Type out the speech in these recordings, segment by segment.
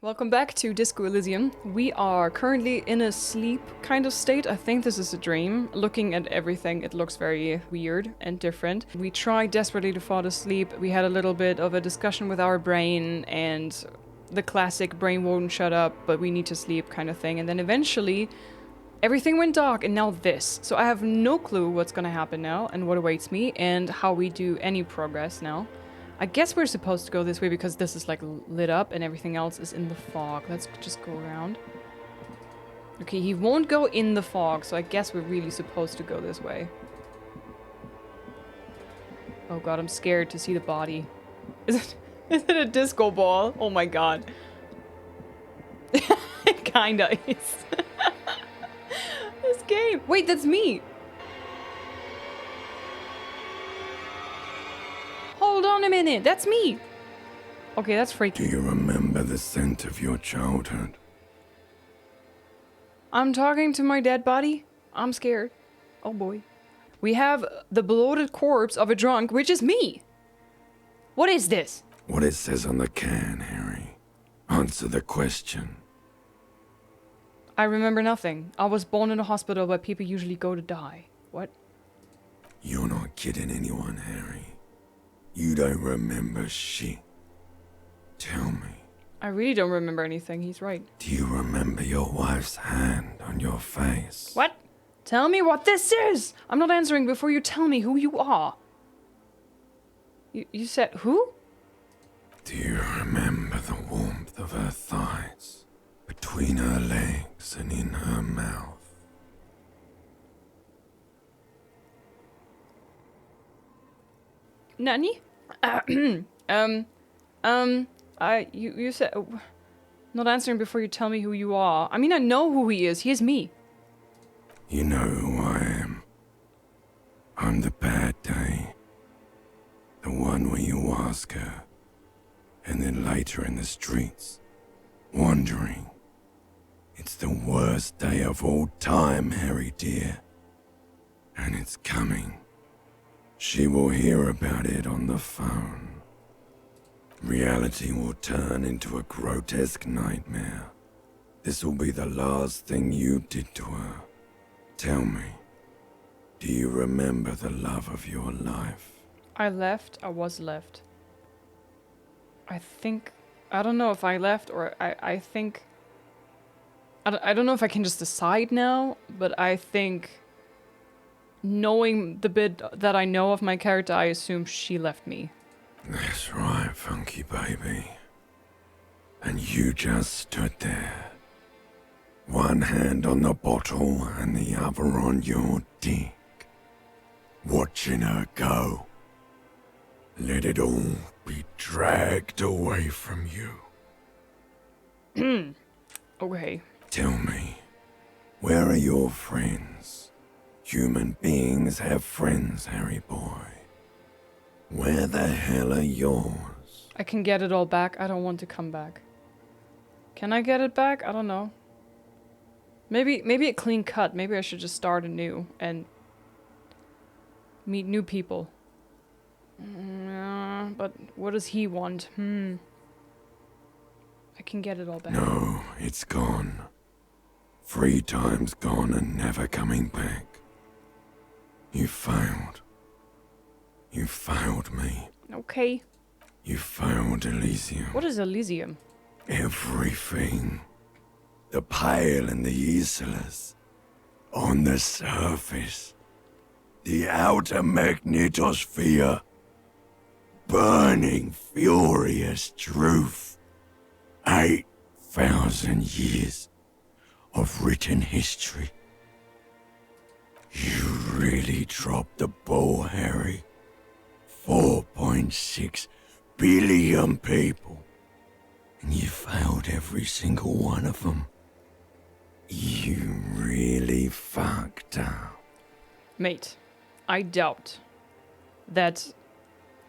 Welcome back to Disco Elysium. We are currently in a sleep kind of state. I think this is a dream. Looking at everything, it looks very weird and different. We tried desperately to fall asleep. We had a little bit of a discussion with our brain and the classic brain won't shut up, but we need to sleep kind of thing. And then eventually everything went dark and now this. So I have no clue what's gonna happen now and what awaits me and how we do any progress now. I guess we're supposed to go this way because this is like lit up and everything else is in the fog. Let's just go around. Okay, he won't go in the fog, so I guess we're really supposed to go this way. Oh god, I'm scared to see the body. Is it a disco ball? Oh my god. It kinda is. This game. Wait, that's me! Hold on a minute, that's me! Okay, that's freaky. Do you remember the scent of your childhood? I'm talking to my dead body? I'm scared. Oh boy. We have the bloated corpse of a drunk, which is me! What is this? What it says on the can, Harry. Answer the question. I remember nothing. I was born in a hospital where people usually go to die. What? You're not kidding anyone, Harry. You don't remember shit. Tell me. I really don't remember anything, he's right. Do you remember your wife's hand on your face? What? Tell me what this is! I'm not answering before you tell me who you are. You said who? Do you remember the warmth of her thighs? Between her legs and in her mouth? Nani? You said... not answering before you tell me who you are. I mean, I know who he is. He is me. You know who I am. I'm the bad day. The one where you ask her, and then later in the streets, wandering. It's the worst day of all time, Harry dear. And it's coming. She will hear about it on the phone. Reality will turn into a grotesque nightmare. This will be the last thing you did to her. Tell me, do you remember the love of your life? I left. I was left. I think... I don't know if I left or I think... I don't know if I can just decide now, but I think... knowing the bit that I know of my character, I assume she left me. That's right, funky baby. And you just stood there. One hand on the bottle and the other on your dick. Watching her go. Let it all be dragged away from you. Okay. Tell me, where are your friends? Human beings have friends, Harry boy. Where the hell are yours? I can get it all back. I don't want to come back. Can I get it back? I don't know. Maybe a clean cut. Maybe I should just start anew and meet new people. But what does he want? I can get it all back. No, it's gone. 3 times gone and never coming back. You failed. You failed me. Okay. You failed Elysium. What is Elysium? Everything. The pale and the useless. On the surface. The outer magnetosphere. Burning, furious truth. 8,000 years of written history. You really dropped the ball, Harry. 4.6 billion people. And you failed every single one of them. You really fucked up. Mate, I doubt that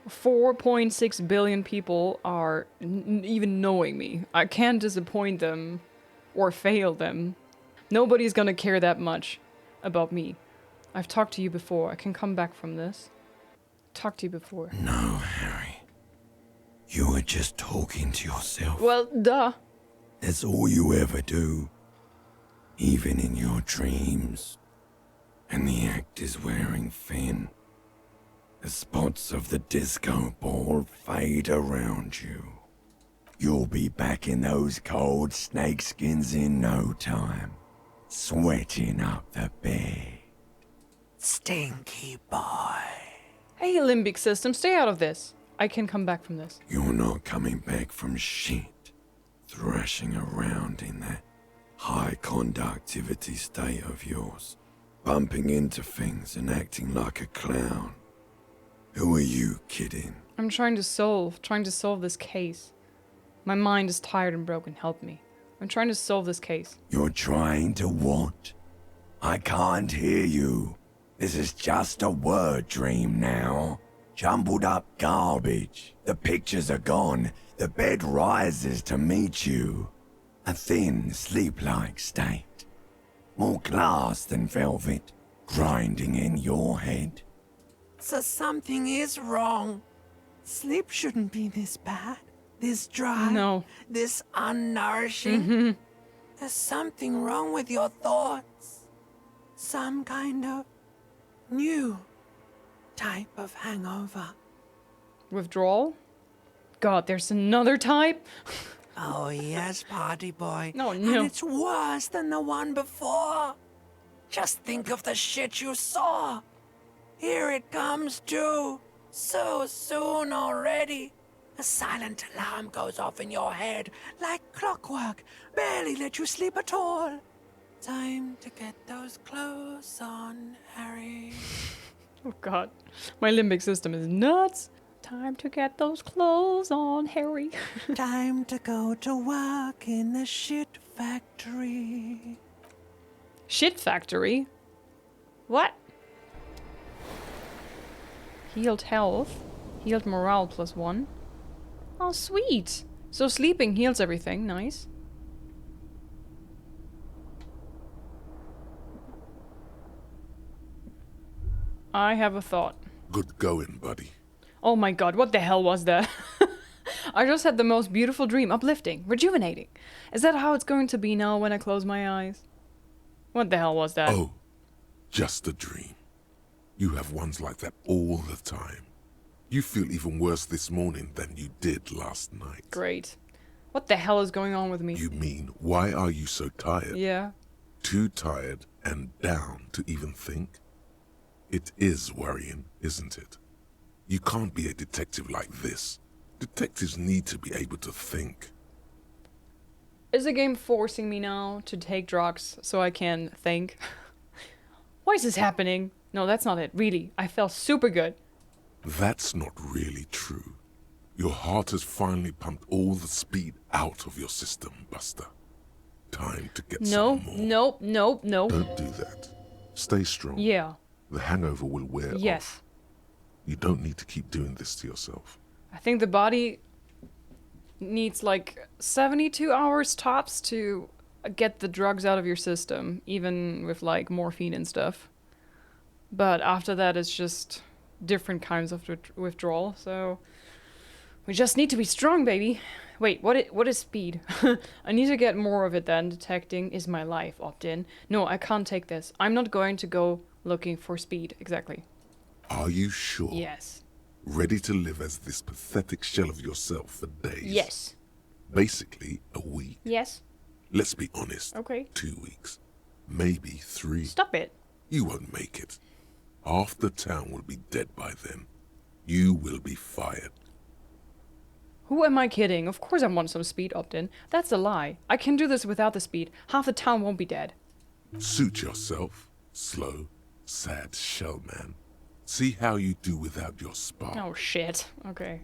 4.6 billion people are even knowing me. I can't disappoint them or fail them. Nobody's gonna care that much about me. I've talked to you before. I can come back from this. Talked to you before. No, Harry. You were just talking to yourself. Well, duh. That's all you ever do, even in your dreams. And the act is wearing thin. The spots of the disco ball fade around you. You'll be back in those cold snakeskins in no time, sweating up the bed. Stinky boy. Hey, limbic system, stay out of this. I can come back from this. You're not coming back from shit. Thrashing around in that high conductivity state of yours. Bumping into things and acting like a clown. Who are you kidding? I'm trying to solve this case. My mind is tired and broken, help me. I'm trying to solve this case. You're trying to what? I can't hear you. This is just a word dream now. Jumbled up garbage. The pictures are gone. The bed rises to meet you. A thin, sleep-like state. More glass than velvet, grinding in your head. So something is wrong. Sleep shouldn't be this bad, this dry, No. this unnourishing. There's something wrong with your thoughts. Some kind of new type of hangover. Withdrawal? God, there's another type? Oh yes, party boy. No. And it's worse than the one before. Just think of the shit you saw. Here it comes too. So soon already. A silent alarm goes off in your head like clockwork. Barely let you sleep at all. Time to get those clothes on, Harry. Oh God, my limbic system is nuts. Time to get those clothes on, Harry. Time to go to work in the shit factory. Shit factory? What? Healed health. Healed morale +1. Oh, sweet. So sleeping heals everything. Nice. I have a thought. Good going, buddy. Oh my God, what the hell was that? I just had the most beautiful dream. Uplifting. Rejuvenating. Is that how it's going to be now when I close my eyes? What the hell was that? Oh, just a dream. You have ones like that all the time. You feel even worse this morning than you did last night. Great. What the hell is going on with me? You mean, why are you so tired? Yeah. Too tired and down to even think? It is worrying, isn't it? You can't be a detective like this. Detectives need to be able to think. Is the game forcing me now to take drugs so I can think? Why is this happening? No, that's not it. Really. I felt super good. That's not really true. Your heart has finally pumped all the speed out of your system, Buster. Time to get some more. Nope. Don't do that. Stay strong. Yeah. The hangover will wear off. Yes. You don't need to keep doing this to yourself. I think the body needs like 72 hours tops to get the drugs out of your system, even with like morphine and stuff. But after that, it's just different kinds of withdrawal. So we just need to be strong, baby. Wait, what is speed? I need to get more of it then. Detecting is my life. Opt in. No, I can't take this. I'm not going to go looking for speed. Exactly. Are you sure? Yes. Ready to live as this pathetic shell of yourself for days? Yes. Basically, a week. Yes. Let's be honest. Okay. 2 weeks. Maybe 3. Stop it. You won't make it. Half the town will be dead by then. You will be fired. Who am I kidding? Of course I want some speed opt-in. That's a lie. I can do this without the speed. Half the town won't be dead. Suit yourself. Slow, sad shell man. See how you do without your spark. Oh shit. Okay.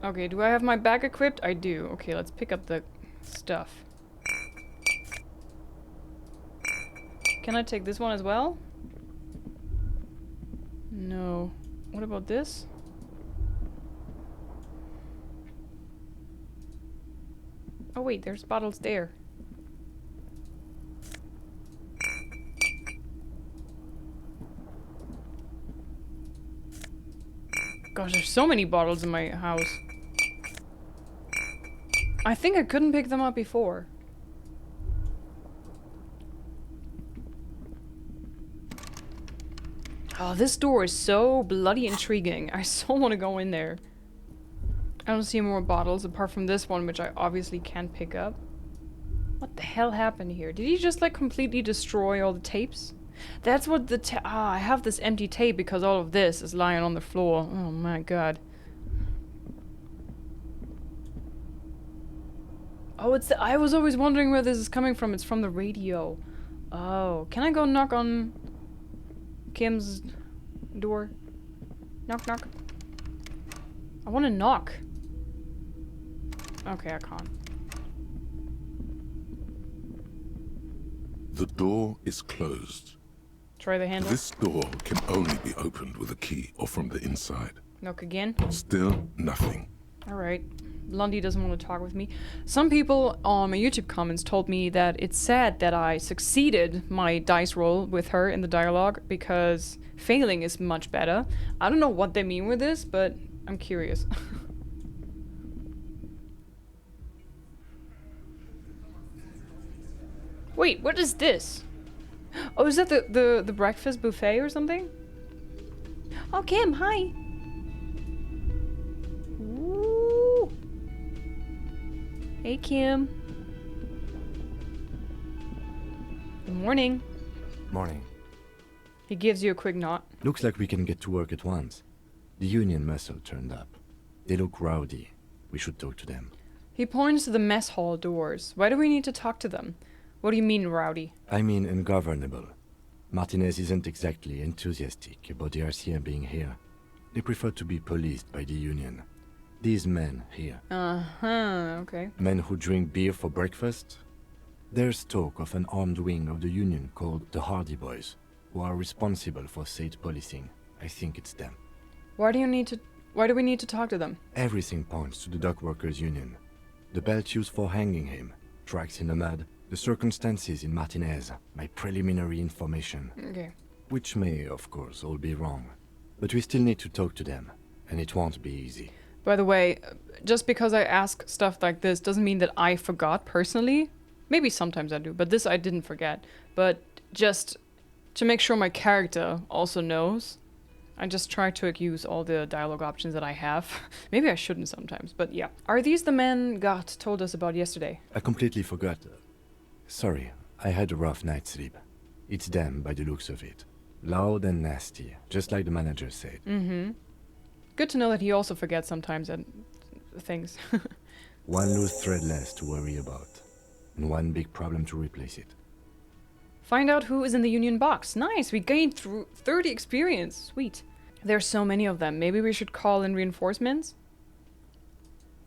Okay, do I have my bag equipped? I do. Okay, let's pick up the stuff. Can I take this one as well? No. What about this? Oh wait, there's bottles there. Gosh, there's so many bottles in my house. I think I couldn't pick them up before. Oh, this door is so bloody intriguing. I so want to go in there. I don't see more bottles apart from this one, which I obviously can't pick up. What the hell happened here? Did he just like completely destroy all the tapes? That's what the I have this empty tape because all of this is lying on the floor. Oh my god. Oh, I was always wondering where this is coming from. It's from the radio. Oh, can I go knock on Kim's door? Knock, knock. I want to knock. Okay, I can't. The door is closed. Try the handle. This door can only be opened with a key or from the inside. Knock again. Still nothing. Alright. Lundy doesn't want to talk with me. Some people on my YouTube comments told me that it's sad that I succeeded my dice roll with her in the dialogue because failing is much better. I don't know what they mean with this, but I'm curious. Wait, what is this? Oh, is that the breakfast buffet or something? Oh, Kim, hi. Ooh. Hey, Kim. Good morning. Morning. He gives you a quick nod. Looks like we can get to work at once. The union muscle turned up. They look rowdy. We should talk to them. He points to the mess hall doors. Why do we need to talk to them? What do you mean, rowdy? I mean ungovernable. Martinez isn't exactly enthusiastic about the RCM being here. They prefer to be policed by the union. These men here. Uh-huh, okay. Men who drink beer for breakfast? There's talk of an armed wing of the union called the Hardy Boys, who are responsible for state policing. I think it's them. Why do we need to talk to them? Everything points to the dock workers union. The belt used for hanging him, tracks in the mud, the circumstances in Martinez, my preliminary information. Okay. Which may, of course, all be wrong. But we still need to talk to them, and it won't be easy. By the way, just because I ask stuff like this doesn't mean that I forgot personally. Maybe sometimes I do, but this I didn't forget. But just to make sure my character also knows, I just try to use all the dialogue options that I have. Maybe I shouldn't sometimes, but yeah. Are these the men Gart told us about yesterday? I completely forgot. Sorry, I had a rough night's sleep. It's them by the looks of it. Loud and nasty, just like the manager said. Mm-hmm. Good to know that he also forgets sometimes things. One loose thread less to worry about, and one big problem to replace it. Find out who is in the union box. Nice, we gained 30 experience. Sweet. There's so many of them. Maybe we should call in reinforcements?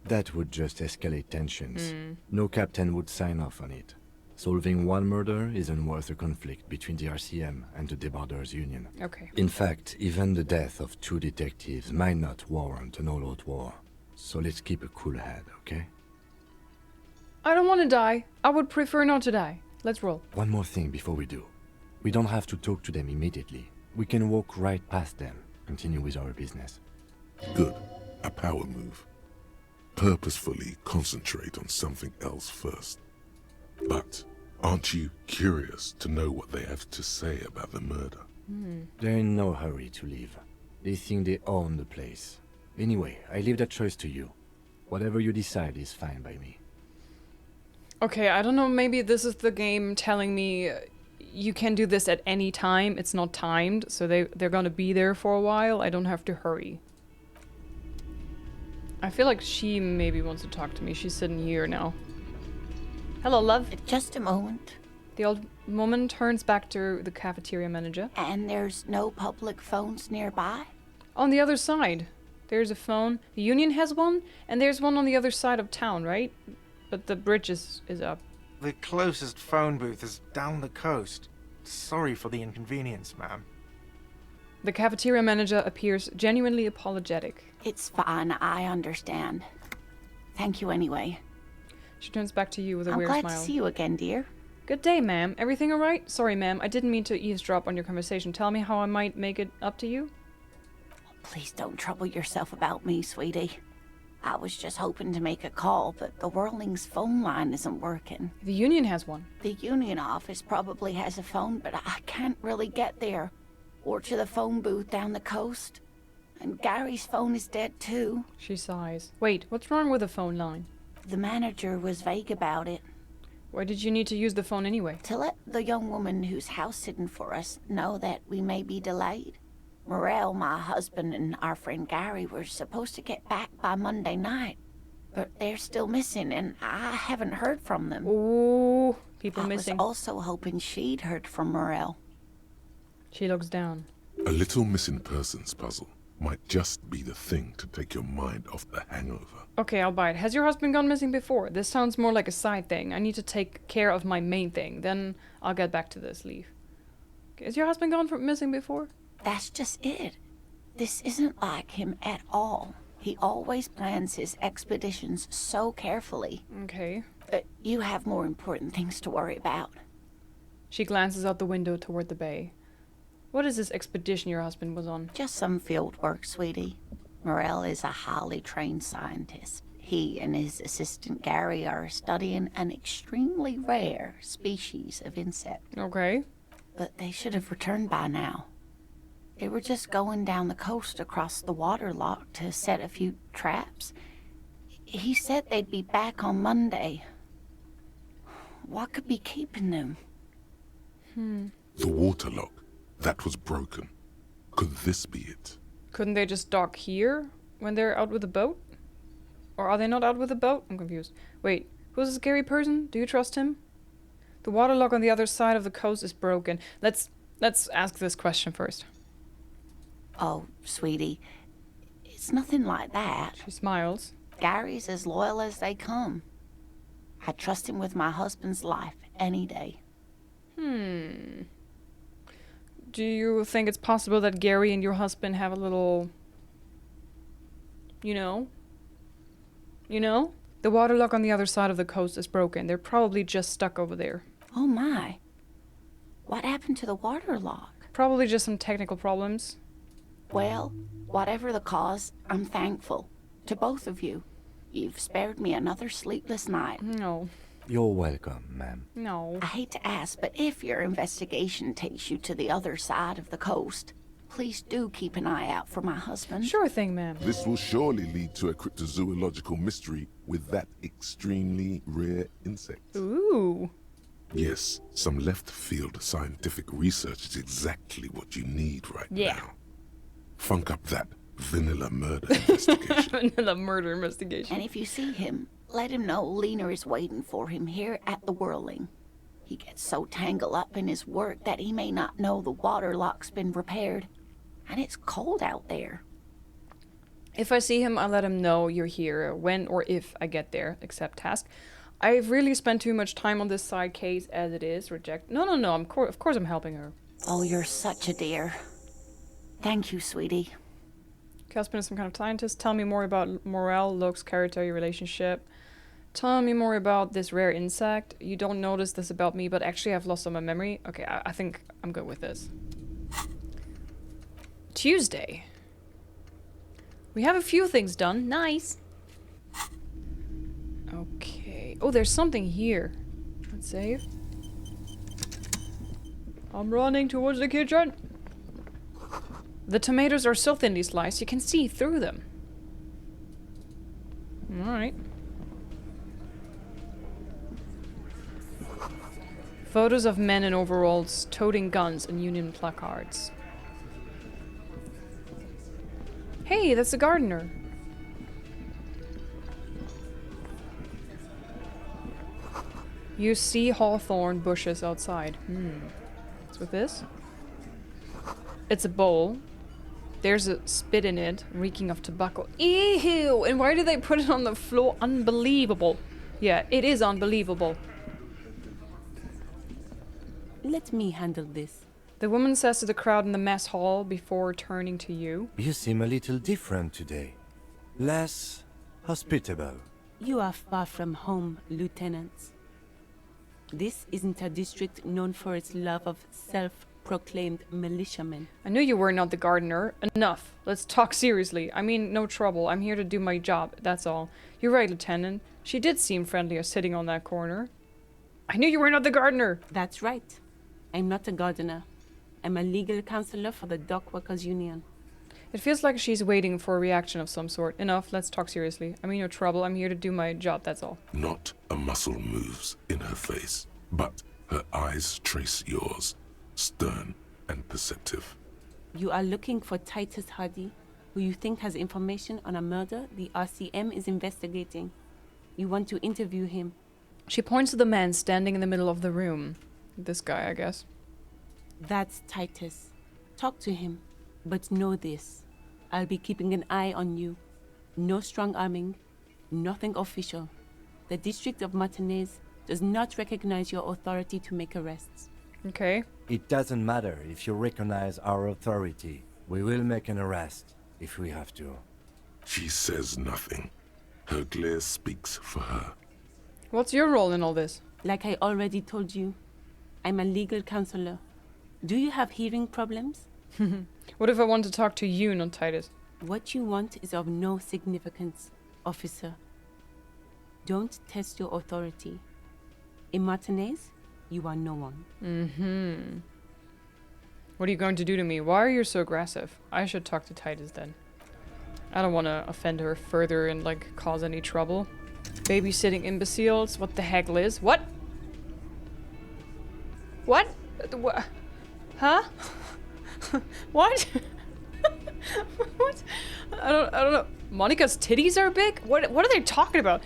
That would just escalate tensions. No captain would sign off on it. Solving one murder isn't worth a conflict between the RCM and the Debarders Union. Okay. In fact, even the death of 2 detectives might not warrant an all-out war. So let's keep a cool head, okay? I don't want to die. I would prefer not to die. Let's roll. One more thing before we do. We don't have to talk to them immediately. We can walk right past them, continue with our business. Good. A power move. Purposefully concentrate on something else first. But aren't you curious to know what they have to say about the murder? They're in no hurry to leave. They think they own the place. Anyway, I leave that choice to you. Whatever you decide is fine by me. Okay, I don't know, maybe this is the game telling me you can do this at any time. It's not timed, so they're gonna be there for a while. I don't have to hurry. I feel like she maybe wants to talk to me. She's sitting here now. Hello, love. Just a moment. The old woman turns back to the cafeteria manager. And there's no public phones nearby? On the other side, there's a phone. The union has one, and there's one on the other side of town, right? But the bridge is up. The closest phone booth is down the coast. Sorry for the inconvenience, ma'am. The cafeteria manager appears genuinely apologetic. It's fine, I understand. Thank you anyway. She turns back to you with a I'm weird glad smile. to see you again, dear. Good day, ma'am. Everything alright? Sorry, ma'am. I didn't mean to eavesdrop on your conversation. Tell me how I might make it up to you? Please don't trouble yourself about me, sweetie. I was just hoping to make a call, but the Whirling's phone line isn't working. The Union has one. The Union office probably has a phone, but I can't really get there. Or to the phone booth down the coast. And Gary's phone is dead too. She sighs. Wait, what's wrong with the phone line? The manager was vague about it. Why did you need to use the phone anyway? To let the young woman who's house-sitting for us know that we may be delayed. Morel, my husband, and our friend Gary were supposed to get back by Monday night. But they're still missing, and I haven't heard from them. Ooh, people I missing. was also hoping she'd heard from Morel. She looks down. A little missing persons puzzle might just be the thing to take your mind off the hangover. Okay, I'll buy it. Has your husband gone missing before? This sounds more like a side thing. I need to take care of my main thing. Then I'll get back to this. Leave. Okay, has your husband gone missing before? That's just it. This isn't like him at all. He always plans his expeditions so carefully. Okay. You have more important things to worry about. She glances out the window toward the bay. What is this expedition your husband was on? Just some field work, sweetie. Morel is a highly trained scientist. He and his assistant Gary are studying an extremely rare species of insect. Okay. But they should have returned by now. They were just going down the coast across the waterlock to set a few traps. He said they'd be back on Monday. What could be keeping them? The waterlock, that was broken. Could this be it? Couldn't they just dock here when they're out with the boat? Or are they not out with the boat? I'm confused. Wait, who's this scary person? Do you trust him? The waterlock on the other side of the coast is broken. Let's ask this question first. Oh, sweetie, it's nothing like that. She smiles. Gary's as loyal as they come. I trust him with my husband's life any day. Do you think it's possible that Gary and your husband have a little... You know? The waterlock on the other side of the coast is broken. They're probably just stuck over there. Oh my. What happened to the waterlock? Probably just some technical problems. Well, whatever the cause, I'm thankful. To both of you. You've spared me another sleepless night. No. You're welcome, ma'am. No. I hate to ask, but if your investigation takes you to the other side of the coast, please do keep an eye out for my husband. Sure thing, ma'am. This will surely lead to a cryptozoological mystery with that extremely rare insect. Ooh. Yes, some left-field scientific research is exactly what you need right now. Funk up that vanilla murder investigation. Vanilla murder investigation. And if you see him, let him know Lena is waiting for him here at the Whirling. He gets so tangled up in his work that he may not know the waterlock's been repaired. And it's cold out there. If I see him, I'll let him know you're here when or if I get there. Accept task. I've really spent too much time on this side case as it is. Reject. No. Of course I'm helping her. Oh, you're such a dear. Thank you, sweetie. Husband is some kind of scientist. Tell me more about Morel, looks, character, your relationship. Tell me more about this rare insect. You don't notice this about me, but actually I've lost all my memory. Okay, I think I'm good with this. Tuesday. We have a few things done. Nice. Okay. Oh, there's something here. Let's save. I'm running towards the kitchen. The tomatoes are so thinly sliced, you can see through them. Alright. Photos of men in overalls toting guns and Union placards. Hey, that's the gardener. You see hawthorn bushes outside. What's with this? It's a bowl. There's a spit in it, reeking of tobacco. Ew! And why did they put it on the floor? Unbelievable. Yeah, it is unbelievable. Let me handle this. The woman says to the crowd in the mess hall before turning to you. You seem a little different today. Less hospitable. You are far from home, lieutenants. This isn't a district known for its love of self-proclaimed militiaman. I knew you were not the gardener. Enough. Let's talk seriously. I mean, no trouble. I'm here to do my job, that's all. You're right, Lieutenant. She did seem friendlier sitting on that corner. I knew you were not the gardener! That's right. I'm not a gardener. I'm a legal counselor for the Dock Workers Union. It feels like she's waiting for a reaction of some sort. Enough, let's talk seriously. I mean, no trouble. I'm here to do my job, that's all. Not a muscle moves in her face, but her eyes trace yours, stern and perceptive. You are looking for Titus Hardy, who you think has information on a murder the RCM is investigating. You want to interview him. She points to the man standing in the middle of the room. This guy, I guess. That's Titus. Talk to him. But know this. I'll be keeping an eye on you. No strong arming. Nothing official. The District of Martinez does not recognize your authority to make arrests. Okay. It doesn't matter if you recognize our authority. We will make an arrest if we have to. She says nothing. Her glare speaks for her. What's your role in all this? Like I already told you, I'm a legal counselor. Do you have hearing problems? What if I want to talk to you, not Titus? What you want is of no significance, officer. Don't test your authority. In Martinez, you are no one. What are you going to do to me? Why are you so aggressive? I should talk to Titus then. I don't want to offend her further and, like, cause any trouble. Babysitting imbeciles? What the heck, Liz? What? What? Huh? What? What? I don't know. Monica's titties are big? What are they talking about?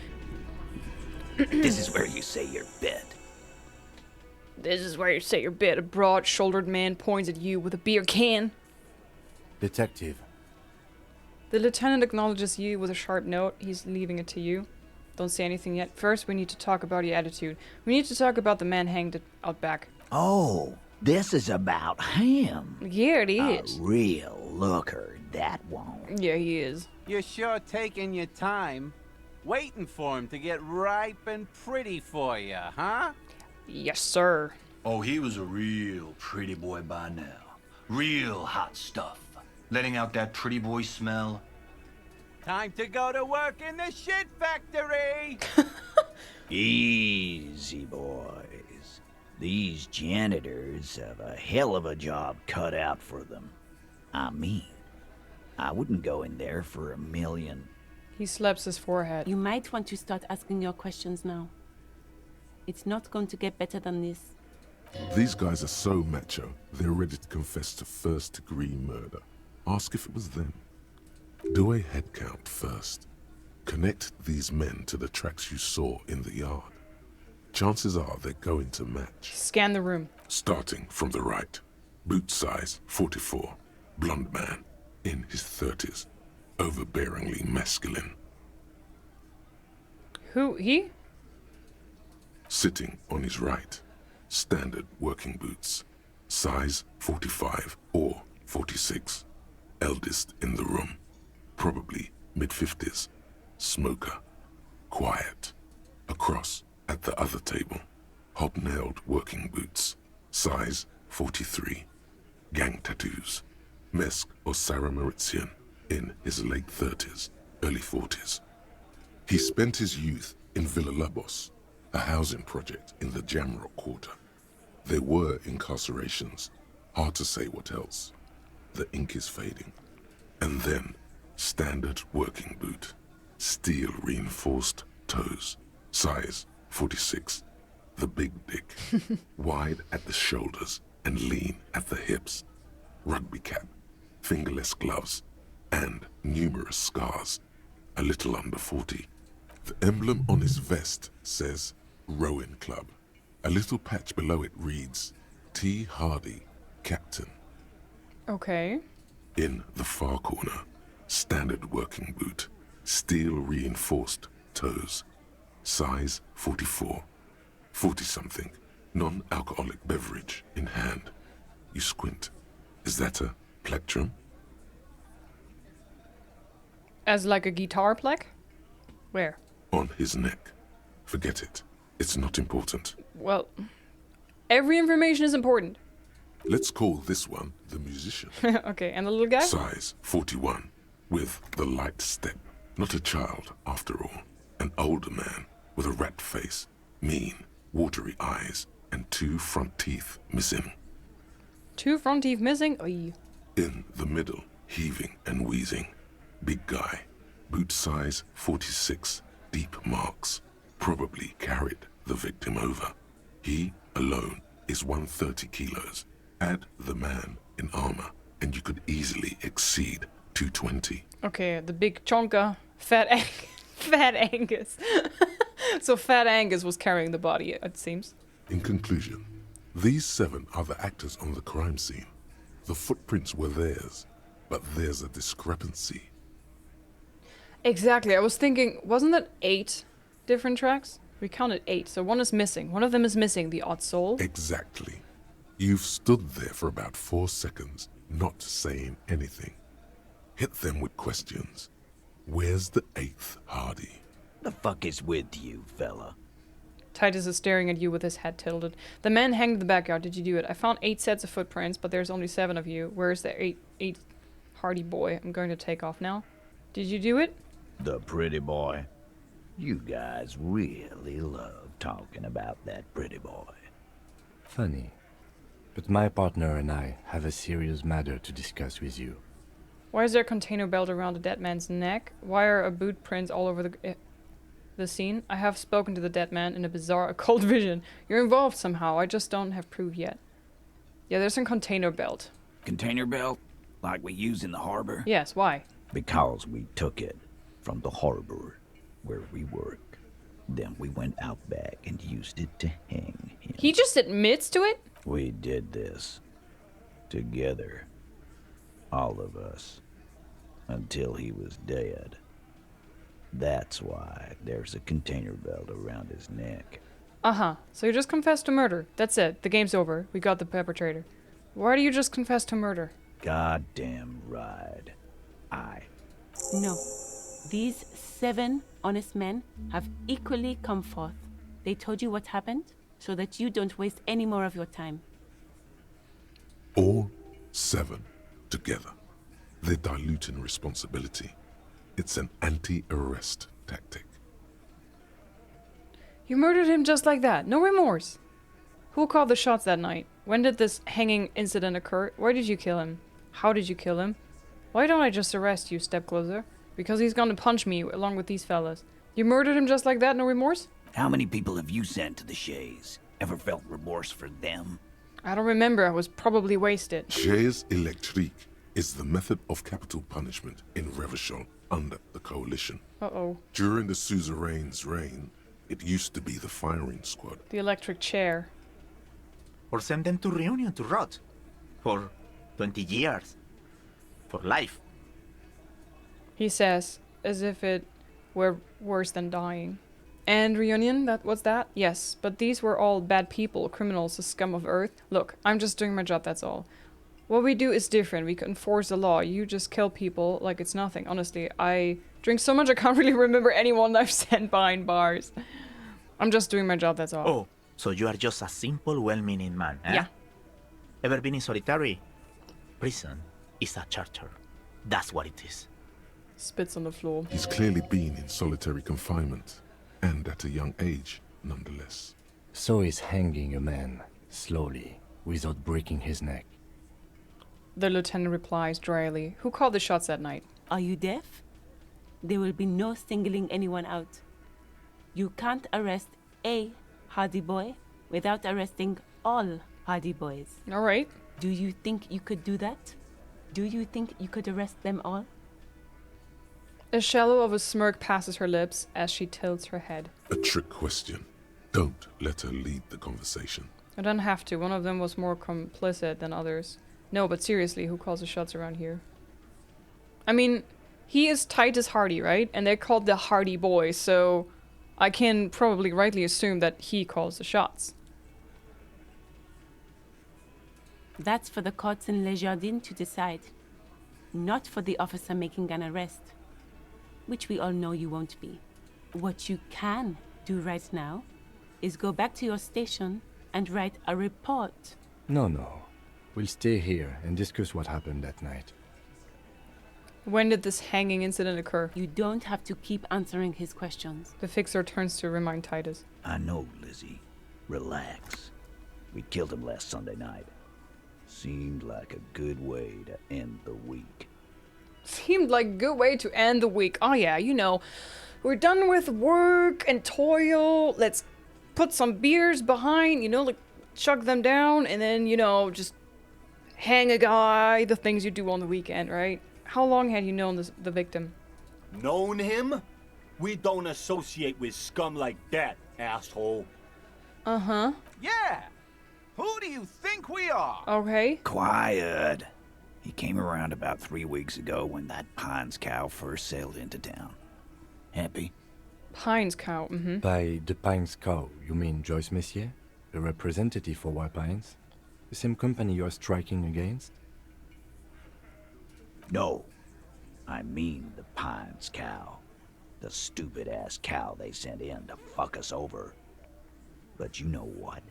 This is where you say your bit. This is where you say your bit. A broad-shouldered man points at you with a beer can. Detective. The lieutenant acknowledges you with a sharp note. He's leaving it to you. Don't say anything yet. First, we need to talk about your attitude. We need to talk about the man hanged out back. Oh, this is about him. Yeah, it is. A real looker, that won't. Yeah, he is. You're sure taking your time, waiting for him to get ripe and pretty for you, huh? Yes, sir. Oh, he was a real pretty boy by now. Real hot stuff. Letting out that pretty boy smell. Time to go to work in the shit factory! Easy, boys. These janitors have a hell of a job cut out for them. I mean, I wouldn't go in there for $1 million. He slaps his forehead. You might want to start asking your questions now. It's not going to get better than this. These guys are so macho, they're ready to confess to first-degree murder. Ask if it was them. Do a head count first. Connect these men to the tracks you saw in the yard. Chances are they're going to match. Scan the room. Starting from the right. Boot size 44. Blonde man. In his 30s. Overbearingly masculine. Who? He? Sitting on his right. Standard working boots. Size 45 or 46. Eldest in the room. Probably mid-50s. Smoker. Quiet. Across at the other table. Hobnailed working boots. Size 43. Gang tattoos. Mesk or Sarah Mauritian. In his late 30s, early 40s. He spent his youth in Villa Labos, a housing project in the Jamrock quarter. There were incarcerations. Hard to say what else. The ink is fading. And then, standard working boot. Steel reinforced toes. Size 46. The big dick. Wide at the shoulders and lean at the hips. Rugby cap. Fingerless gloves. And numerous scars. A little under 40. The emblem on his vest says Rowing Club. A little patch below it reads T. Hardy, Captain. Okay. In the far corner, standard working boot. Steel reinforced toes. Size 44. 40-something. Non-alcoholic beverage in hand. You squint. Is that a plectrum? As like a guitar plaque? Where? On his neck. Forget it. It's not important. Well, every information is important. Let's call this one the musician. Okay, and the little guy? Size 41, with the light step. Not a child, after all. An older man with a rat face, mean, watery eyes, and 2 front teeth missing. 2 front teeth missing? Oy. In the middle, heaving and wheezing. Big guy. Boot size 46, deep marks. Probably carried the victim over. He, alone, is 130 kilos. Add the man in armor, and you could easily exceed 220. Okay, the big chonka, Fat Angus. So Fat Angus was carrying the body, it seems. In conclusion, these 7 are the actors on the crime scene. The footprints were theirs, but there's a discrepancy. Exactly, I was thinking, wasn't that 8 different tracks? We counted 8, so one is missing. One of them is missing, the odd soul. Exactly. You've stood there for about 4 seconds, not saying anything. Hit them with questions. Where's the 8th Hardy? The fuck is with you, fella? Titus is staring at you with his head tilted. The man hanged in the backyard. Did you do it? I found 8 sets of footprints, but there's only 7 of you. Where's the 8th Hardy boy? I'm going to take off now. Did you do it? The pretty boy. You guys really love talking about that pretty boy. Funny. But my partner and I have a serious matter to discuss with you. Why is there a container belt around the dead man's neck? Why are a boot prints all over the scene? I have spoken to the dead man in a bizarre occult vision. You're involved somehow, I just don't have proof yet. Yeah, there's a container belt. Container belt? Like we use in the harbor? Yes, why? Because we took it from the harbor where we work. Then we went out back and used it to hang him. He just admits to it? We did this. Together. All of us. Until he was dead. That's why there's a container belt around his neck. Uh-huh. So you just confessed to murder. That's it. The game's over. We got the perpetrator. Why do you just confess to murder? Goddamn right. No. These 7 honest men have equally come forth. They told you what happened, so that you don't waste any more of your time. All 7 together. They're diluting responsibility. It's an anti-arrest tactic. You murdered him just like that. No remorse. Who called the shots that night? When did this hanging incident occur? Why did you kill him? How did you kill him? Why don't I just arrest you, step closer? Because he's gonna punch me along with these fellas. You murdered him just like that, no remorse? How many people have you sent to the Shays? Ever felt remorse for them? I don't remember, I was probably wasted. Chaise électrique is the method of capital punishment in Revachol under the Coalition. Uh-oh. During the suzerain's reign, it used to be the firing squad. The electric chair. Or send them to Reunion to rot. For 20 years. For life. He says, as if it were worse than dying. And Reunion, what's that? Yes, but these were all bad people, criminals, the scum of earth. Look, I'm just doing my job, that's all. What we do is different, we can enforce the law. You just kill people like it's nothing. Honestly, I drink so much I can't really remember anyone I've sent behind bars. I'm just doing my job, that's all. Oh, so you are just a simple, well-meaning man, eh? Yeah. Ever been in solitary? Prison is a charter. That's what it is. Spits on the floor. He's clearly been in solitary confinement, and at a young age, nonetheless. So is hanging a man, slowly, without breaking his neck. The lieutenant replies dryly. Who called the shots that night? Are you deaf? There will be no singling anyone out. You can't arrest a Hardy boy without arresting all Hardy boys. All right. Do you think you could do that? Do you think you could arrest them all? A shallow of a smirk passes her lips as she tilts her head. A trick question. Don't let her lead the conversation. I don't have to. One of them was more complicit than others. No, but seriously, who calls the shots around here? I mean, he is Titus Hardy, right? And they're called the Hardy Boys, so I can probably rightly assume that he calls the shots. That's for the courts in Les Jardins to decide. Not for the officer making an arrest. Which we all know you won't be. What you can do right now is go back to your station and write a report. No. We'll stay here and discuss what happened that night. When did this hanging incident occur? You don't have to keep answering his questions. The fixer turns to remind Titus. I know, Lizzie. Relax. We killed him last Sunday night. Seemed like a good way to end the week. Seemed like a good way to end the week. Oh yeah, you know, we're done with work and toil. Let's put some beers behind, you know, like chug them down and then, you know, just hang a guy, the things you do on the weekend, right? How long had you known the victim? Known him? We don't associate with scum like that, asshole. Uh-huh. Yeah! Who do you think we are? Okay. Quiet. He came around about 3 weeks ago when that Pines cow first sailed into town. Happy? Pines cow, mm-hmm. By the Pines cow, you mean Joyce Messier? A representative for White Pines? The same company you're striking against? No. I mean the Pines cow. The stupid-ass cow they sent in to fuck us over. But you know what?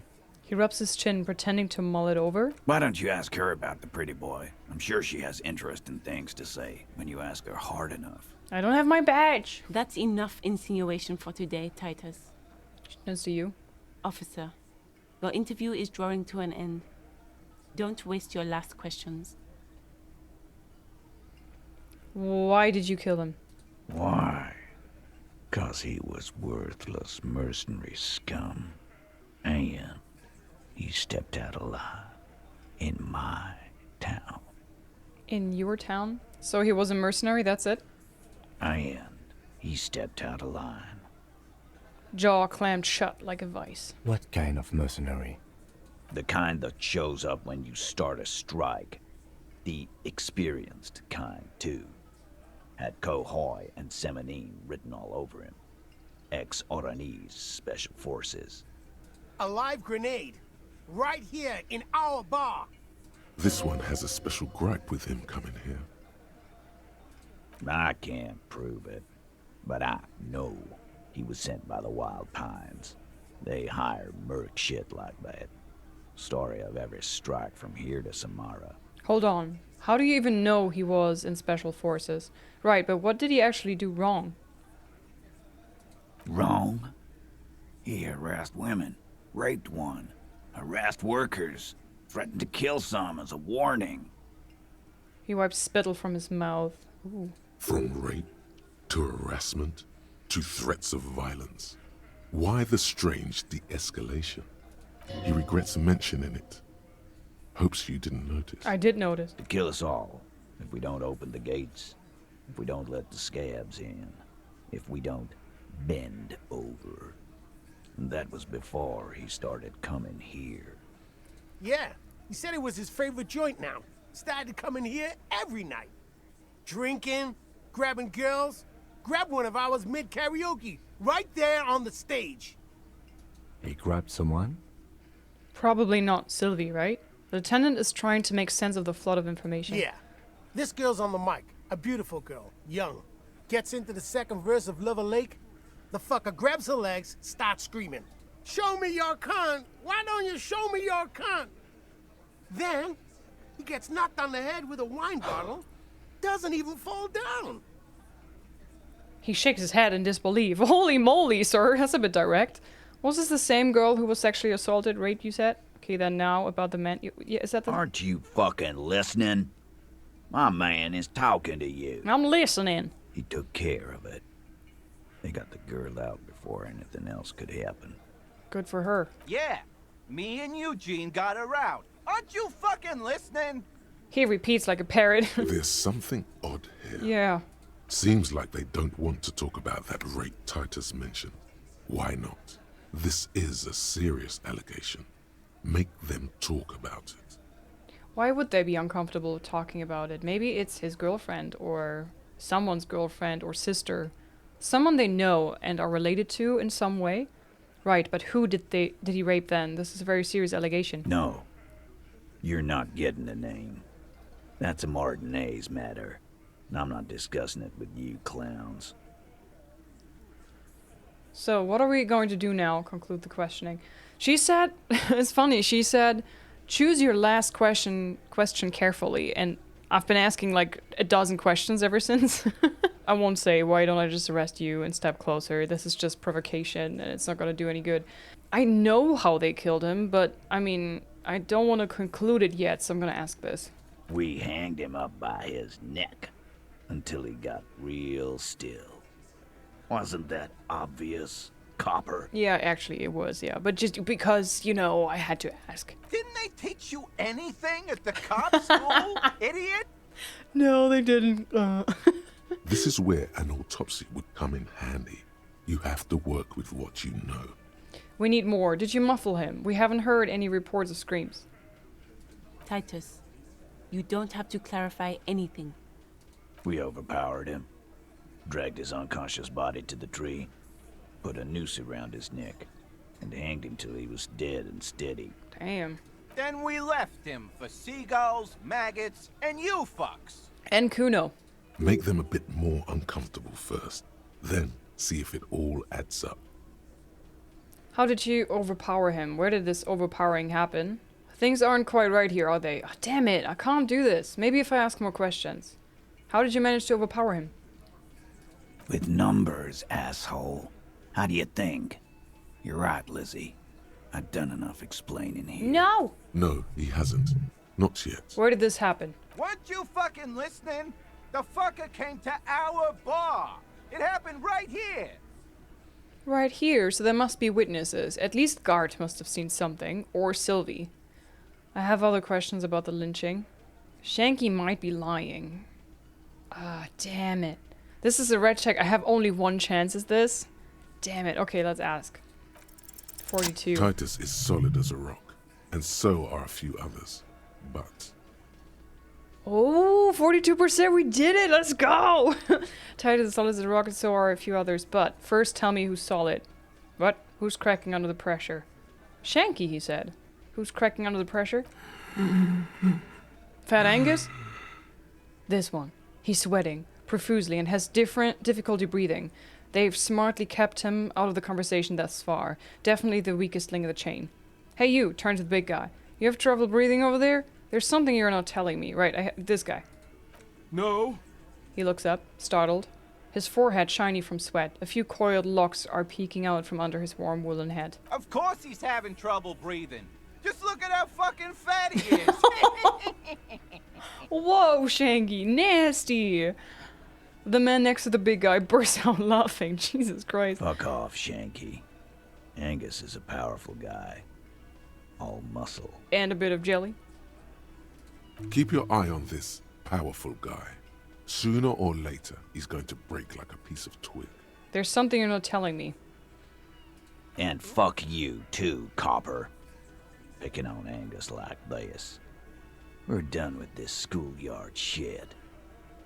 He rubs his chin, pretending to mull it over. Why don't you ask her about the pretty boy? I'm sure she has interesting things to say when you ask her hard enough. I don't have my badge. That's enough insinuation for today, Titus. She turns to you. Officer, your interview is drawing to an end. Don't waste your last questions. Why did you kill him? Why? 'Cause he was worthless mercenary scum. And he stepped out alive in my town. In your town? So he was a mercenary, that's it? And he stepped out of line. Jaw clammed shut like a vice. What kind of mercenary? The kind that shows up when you start a strike. The experienced kind, too. Had Cohoy and Semenine written all over him. Ex-Oranese Special Forces. A live grenade. Right here in our bar. This one has a special gripe with him coming here. I can't prove it, but I know he was sent by the Wild Pines. They hire merc shit like that. Story of every strike from here to Samara. Hold on. How do you even know he was in Special Forces? Right, but what did he actually do wrong? Wrong? He harassed women, raped one, harassed workers, threatened to kill some as a warning. He wiped spittle from his mouth. Ooh. From rape to harassment to threats of violence. Why the strange de-escalation? He regrets mentioning it. Hopes you didn't notice. I did notice. To kill us all, if we don't open the gates, if we don't let the scabs in, if we don't bend over. And that was before he started coming here. Yeah, he said it was his favorite joint now. Started coming here every night. Drinking, grabbing girls. Grabbed one of ours mid-karaoke, right there on the stage. He grabbed someone? Probably not Sylvie, right? The lieutenant is trying to make sense of the flood of information. Yeah. This girl's on the mic. A beautiful girl. Young. Gets into the second verse of Lover Lake. The fucker grabs her legs, starts screaming. Show me your cunt! Why don't you show me your cunt? Then, he gets knocked on the head with a wine bottle. Doesn't even fall down. He shakes his head in disbelief. Holy moly, sir. That's a bit direct. Was this the same girl who was sexually assaulted, raped, you said? Okay, then now about the man. Yeah, is that the... Aren't you fucking listening? My man is talking to you. I'm listening. He took care of it. They got the girl out before anything else could happen. Good for her. Yeah, me and Eugene got her out. Aren't you fucking listening? He repeats like a parrot. There's something odd here. Yeah. Seems like they don't want to talk about that rape Titus mentioned. Why not? This is a serious allegation. Make them talk about it. Why would they be uncomfortable talking about it? Maybe it's his girlfriend or someone's girlfriend or sister. Someone they know and are related to in some way. Right, but who did he rape then? This is a very serious allegation. No. You're not getting a name. That's a Martinez matter. And I'm not discussing it with you clowns. So, what are we going to do now? Conclude the questioning. She said, it's funny, she said Choose your last question carefully, and I've been asking like a dozen questions ever since. I won't say, why don't I just arrest you and step closer? This is just provocation and it's not gonna do any good. I know how they killed him, but I mean, I don't want to conclude it yet, so I'm gonna ask this. We hanged him up by his neck until he got real still. Wasn't that obvious, Copper? Yeah, actually it was, yeah. But just because, you know, I had to ask. Didn't they teach you anything at the cop school, idiot? No, they didn't. This is where an autopsy would come in handy. You have to work with what you know. We need more. Did you muffle him? We haven't heard any reports of screams. Titus, you don't have to clarify anything. We overpowered him, dragged his unconscious body to the tree, put a noose around his neck, and hanged him till he was dead and steady. Damn. Then we left him for seagulls, maggots, and you fucks. And Kuno. Make them a bit more uncomfortable first, then see if it all adds up. How did you overpower him? Where did this overpowering happen? Things aren't quite right here, are they? Oh, damn it, I can't do this. Maybe if I ask more questions. How did you manage to overpower him? With numbers, asshole. How do you think? You're right, Lizzie. I've done enough explaining here. No! No, he hasn't. Not yet. Where did this happen? Weren't you fucking listening? The fucker came to our bar. It happened right here. Right here, so there must be witnesses. At least Gart must have seen something, or Sylvie. I have other questions about the lynching. Shanky might be lying. Ah, damn it. This is a red check. I have only one chance, is this? Damn it. Okay, let's ask. 42. Titus is solid as a rock, and so are a few others. But... Oh, 42%, we did it! Let's go! Titus is solid as a rock, and so are a few others. But first tell me who's solid. What? Who's cracking under the pressure? Shanky, he said. Who's cracking under the pressure? Fat Angus? This one. He's sweating profusely and has difficulty breathing. They've smartly kept him out of the conversation thus far. Definitely the weakest link in the chain. Hey you, turn to the big guy. You have trouble breathing over there? There's something you're not telling me. Right, this guy. No. He looks up, startled. His forehead shiny from sweat. A few coiled locks are peeking out from under his warm woolen head. Of course he's having trouble breathing. Just look at how fucking fat he is. Whoa, Shanky, nasty! The man next to the big guy bursts out laughing. Jesus Christ. Fuck off, Shanky. Angus is a powerful guy. All muscle. And a bit of jelly. Keep your eye on this powerful guy. Sooner or later, he's going to break like a piece of twig. There's something you're not telling me. And fuck you, too, Copper. Picking on Angus like this. We're done with this schoolyard shit.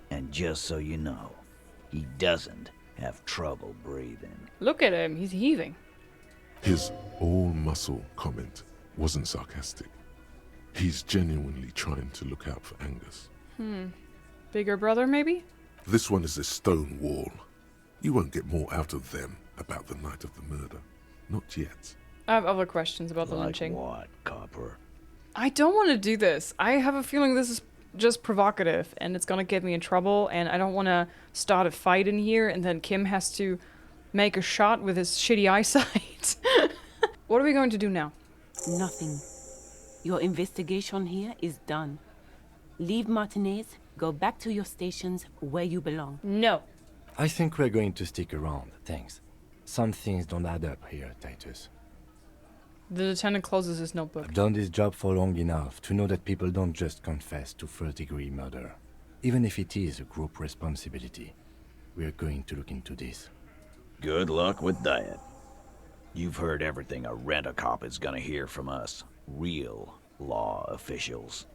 And just so you know, he doesn't have trouble breathing. Look at him, he's heaving. His all-muscle comment wasn't sarcastic. He's genuinely trying to look out for Angus. Bigger brother, maybe? This one is a stone wall. You won't get more out of them about the night of the murder. Not yet. I have other questions about the Like lynching. what, Copper? I don't want to do this. I have a feeling this is just provocative and it's gonna get me in trouble, and I don't want to start a fight in here and then Kim has to make a shot with his shitty eyesight. What are we going to do now? Nothing. Your investigation here is done. Leave Martinez, go back to your stations where you belong. No. I think we're going to stick around, thanks. Some things don't add up here, Titus. The lieutenant closes his notebook. I've done this job for long enough to know that people don't just confess to first-degree murder. Even if it is a group responsibility. We're going to look into this. Good luck with that. You've heard everything a rent-a-cop is gonna hear from us. Real law officials.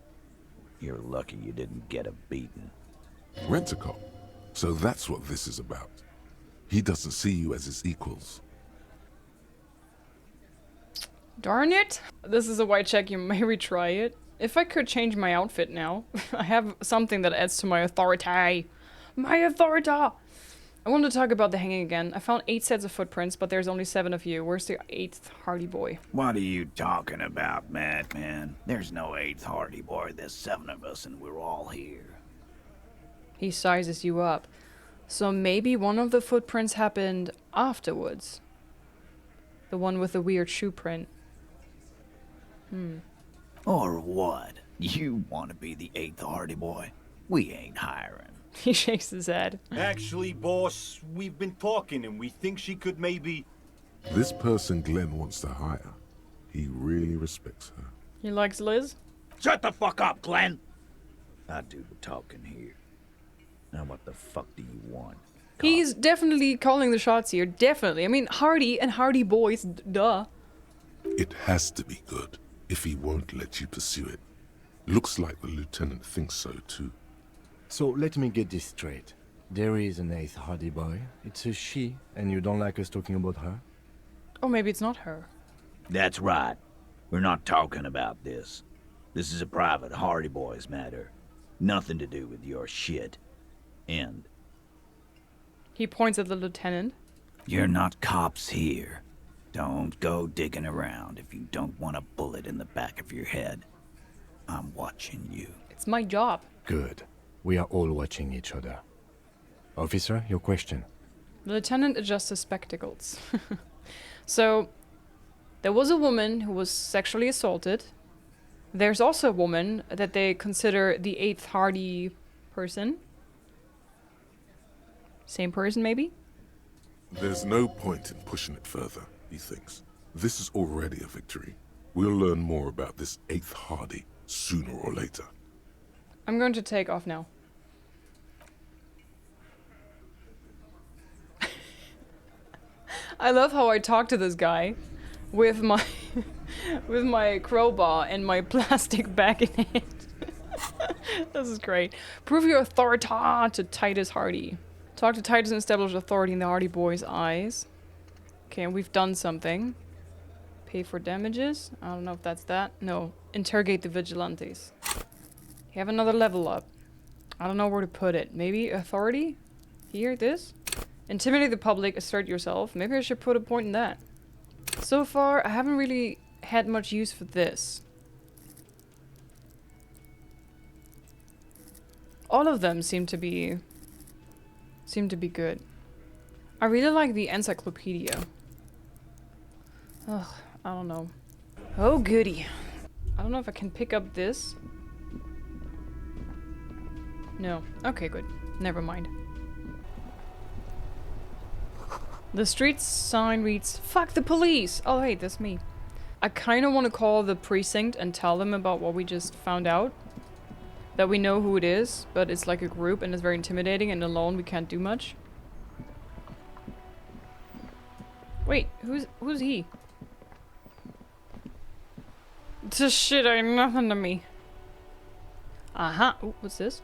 You're lucky you didn't get a beating. Rent-a-cop? So that's what this is about. He doesn't see you as his equals. Darn it! This is a white check, you may retry it. If I could change my outfit now, I have something that adds to my authority. My authority! I wanted to talk about the hanging again. I found 8 sets of footprints, but there's only 7 of you. Where's the 8th Hardy Boy? What are you talking about, madman? There's no 8th Hardy Boy. There's 7 of us and we're all here. He sizes you up. So maybe one of the footprints happened afterwards. The one with the weird shoe print. Or what? You want to be the 8th Hardy Boy? We ain't hiring. He shakes his head. Actually, boss, we've been talking and we think she could maybe... This person Glenn wants to hire, he really respects her. He likes Liz? Shut the fuck up, Glenn! I do the talking here. Now what the fuck do you want? He's definitely calling the shots here. Definitely. I mean, Hardy and Hardy Boys, duh. It has to be good, if he won't let you pursue it. Looks like the lieutenant thinks so too. So let me get this straight. There is an 8th Hardy Boy. It's a she, and you don't like us talking about her? Or maybe it's not her. That's right. We're not talking about this. This is a private Hardy Boys matter. Nothing to do with your shit. End. He points at the lieutenant. You're not cops here. Don't go digging around if you don't want a bullet in the back of your head. I'm watching you. It's my job. Good. We are all watching each other. Officer, your question. The lieutenant adjusts his spectacles. So, there was a woman who was sexually assaulted. There's also a woman that they consider the 8th Hardy person. Same person, maybe? There's no point in pushing it further, he thinks. This is already a victory. We'll learn more about this 8th Hardy sooner or later. I'm going to take off now. I love how I talk to this guy with my with my crowbar and my plastic bag in it. This is great. Prove your authority to Titus Hardy. Talk to Titus and establish authority in the Hardy Boys' eyes. Okay, and we've done something. Pay for damages? I don't know if that's that. No. Interrogate the vigilantes. You have another level up. I don't know where to put it. Maybe authority? Here, this? Intimidate the public, assert yourself. Maybe I should put a point in that. So far, I haven't really had much use for this. All of them seem to be good. I really like the encyclopedia. Ugh, I don't know. Oh goody. I don't know if I can pick up this. No. Okay, good. Never mind. The street sign reads, "Fuck the police!" Oh, hey, that's me. I kind of want to call the precinct and tell them about what we just found out. That we know who it is, but it's like a group and it's very intimidating and alone we can't do much. Wait, who's he? This shit ain't nothing to me. Uh-huh. Ooh, what's this?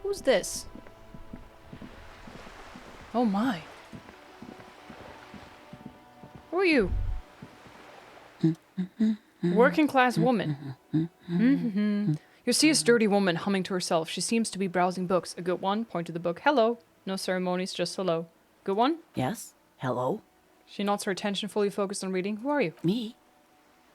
Who's this? Oh my. Who are you? Working class woman. You see a sturdy woman humming to herself. She seems to be browsing books. A good one. Point to the book. Hello. No ceremonies, just hello. Good one? Yes. Hello. She nods her attention, fully focused on reading. Who are you? Me?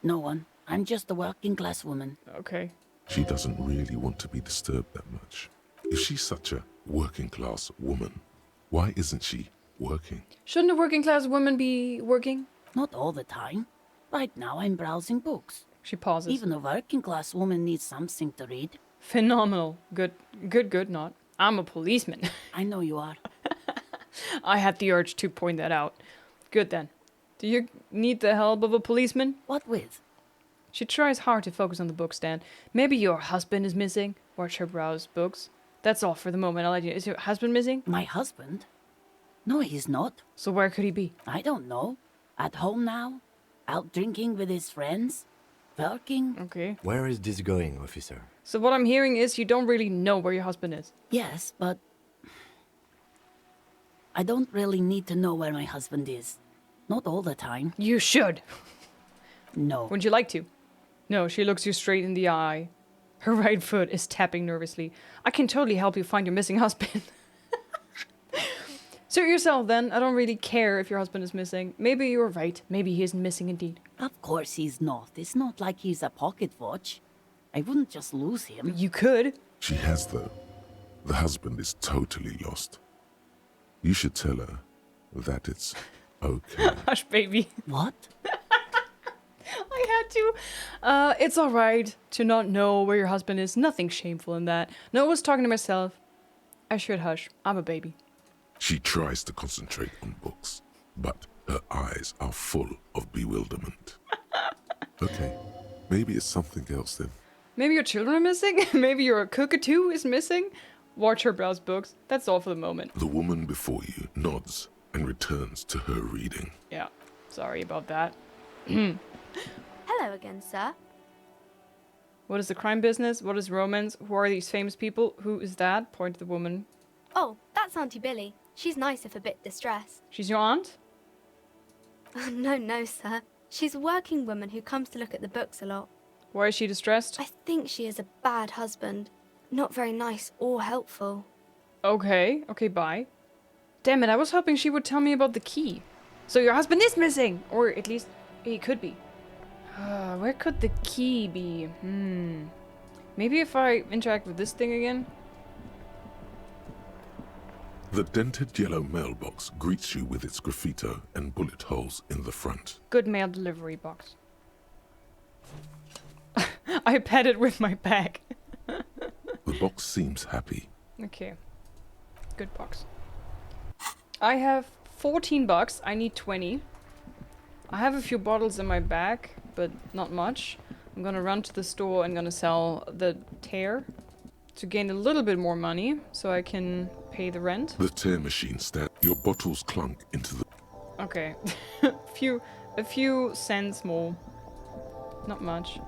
No one. I'm just a working class woman. Okay. She doesn't really want to be disturbed that much. If she's such a working class woman, why isn't she working? Shouldn't a working class woman be working? Not all the time. Right now I'm browsing books. She pauses. Even a working class woman needs something to read. Phenomenal. Good, not. I'm a policeman. I know you are. I had the urge to point that out. Good then. Do you need the help of a policeman? What with? She tries hard to focus on the book stand. Maybe your husband is missing. Watch her browse books. That's all for the moment. I'll let you. Is your husband missing? My husband? No, he's not. So where could he be? I don't know. At home now? Out drinking with his friends? Working? Okay. Where is this going, officer? So what I'm hearing is you don't really know where your husband is. Yes, but I don't really need to know where my husband is. Not all the time. You should. No. Wouldn't you like to? No, she looks you straight in the eye. Her right foot is tapping nervously. I can totally help you find your missing husband. Suit yourself then. I don't really care if your husband is missing. Maybe you're right. Maybe he isn't missing indeed. Of course he's not. It's not like he's a pocket watch. I wouldn't just lose him. You could. She has, though. The husband is totally lost. You should tell her that it's okay. Hush, baby. What? I had to. It's alright to not know where your husband is. Nothing shameful in that. No, I was talking to myself. I should hush. I'm a baby. She tries to concentrate on books, but her eyes are full of bewilderment. Okay, maybe it's something else then. Maybe your children are missing? Maybe your cockatoo is missing? Watch her browse books. That's all for the moment. The woman before you nods and returns to her reading. Yeah, sorry about that. Hello again, sir. What is the crime business? What is romance? Who are these famous people? Who is that? Point to the woman. Oh, that's Auntie Billy. She's nice if a bit distressed. She's your aunt? No, sir. She's a working woman who comes to look at the books a lot. Why is she distressed? I think she is a bad husband. Not very nice or helpful. Okay, bye. Damn it, I was hoping she would tell me about the key. So your husband is missing! Or at least he could be. Where could the key be? Maybe if I interact with this thing again? The dented yellow mailbox greets you with its graffito and bullet holes in the front. Good mail delivery box. I pat it with my bag. The box seems happy. Okay. Good box. I have 14 bucks. I need 20. I have a few bottles in my bag, but not much. I'm gonna run to the store and gonna sell the tear to gain a little bit more money so I can pay the rent. The tear machine stands. Your bottles clunk into the... Okay. a few cents more. Not much.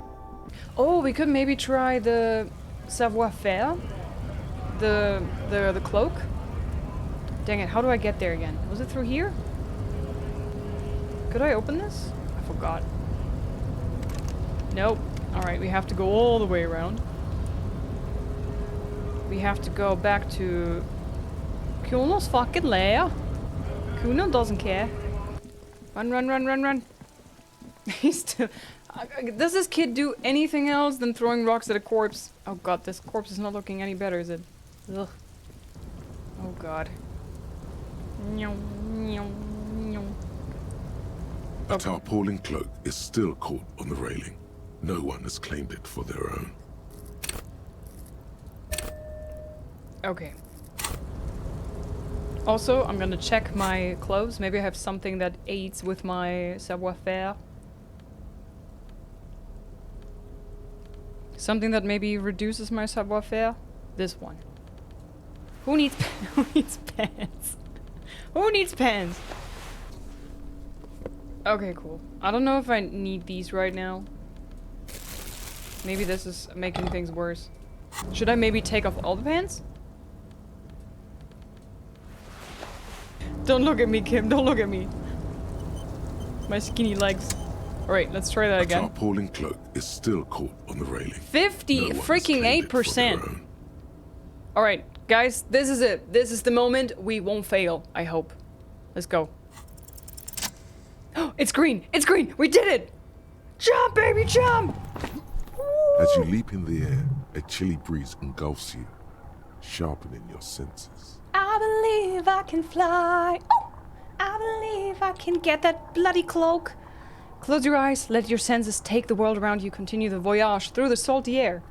Oh, we could maybe try the Savoir Faire. The cloak. Dang it, how do I get there again? Was it through here? Could I open this? I forgot. Nope. Alright, we have to go all the way around. We have to go back to... Kuno's fucking lair. Kuno doesn't care. Run. He's still... does this kid do anything else than throwing rocks at a corpse? Oh god, this corpse is not looking any better, is it? Ugh. Oh god. A tarpaulin cloak is still caught on the railing. No one has claimed it for their own. Okay. Also, I'm gonna check my clothes. Maybe I have something that aids with my savoir-faire. Something that maybe reduces my savoir-faire. This one. Who needs pants? Who needs pants? Okay, cool. I don't know if I need these right now. Maybe this is making things worse. Should I maybe take off all the pants? Don't look at me, Kim. Don't look at me. My skinny legs. Alright, let's try that again. A tarpaulin cloak is still caught on the railing. 58%. Alright, guys, this is it. This is the moment we won't fail, I hope. Let's go. It's green! It's green! We did it! Jump, baby, jump! As you leap in the air, a chilly breeze engulfs you, sharpening your senses. I believe I can fly. Oh, I believe I can get that bloody cloak. Close your eyes, let your senses take the world around you, continue the voyage through the salty air.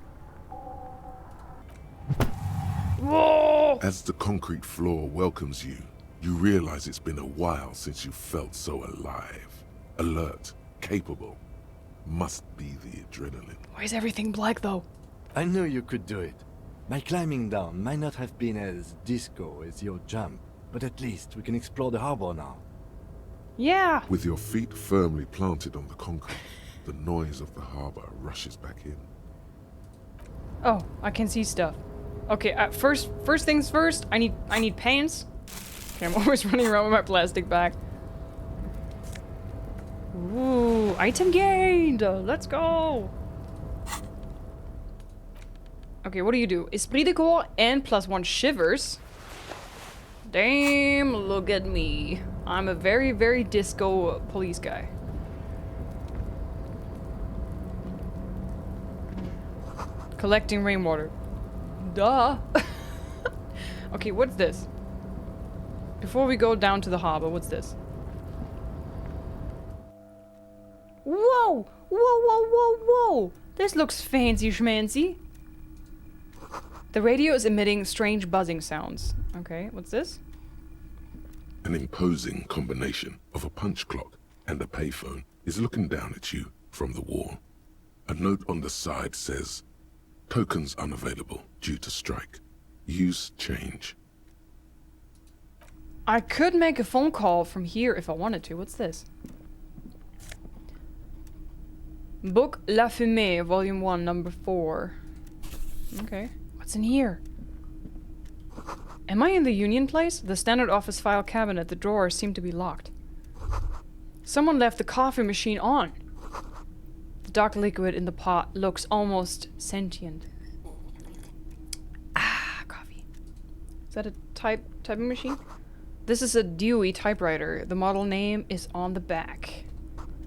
Whoa! As the concrete floor welcomes you, you realize it's been a while since you felt so alive, alert, capable. Must be the adrenaline. Why is everything black though? I knew you could do it. My climbing down might not have been as disco as your jump, but at least we can explore the harbor now. Yeah! With your feet firmly planted on the concrete, the noise of the harbor rushes back in. Oh, I can see stuff. Okay, first things first, I need pants. Okay, I'm always running around with my plastic bag. Ooh, item gained! Let's go! Okay, what do you do? Esprit de corps and +1 shivers. Damn, look at me. I'm a very, very disco police guy. Collecting rainwater. Duh. Okay, what's this? Before we go down to the harbor, what's this? Whoa! Whoa, whoa, whoa, whoa! This looks fancy schmancy. The radio is emitting strange buzzing sounds. Okay, what's this? An imposing combination of a punch clock and a payphone is looking down at you from the wall. A note on the side says, "Tokens unavailable due to strike. Use change." I could make a phone call from here if I wanted to. What's this? Book La Fumée, Volume 1, Number 4. Okay. What's in here? Am I in the Union place? The standard office file cabinet, the drawers seem to be locked. Someone left the coffee machine on. The dark liquid in the pot looks almost sentient. Ah, coffee. Is that a typing machine? This is a Dewey typewriter. The model name is on the back.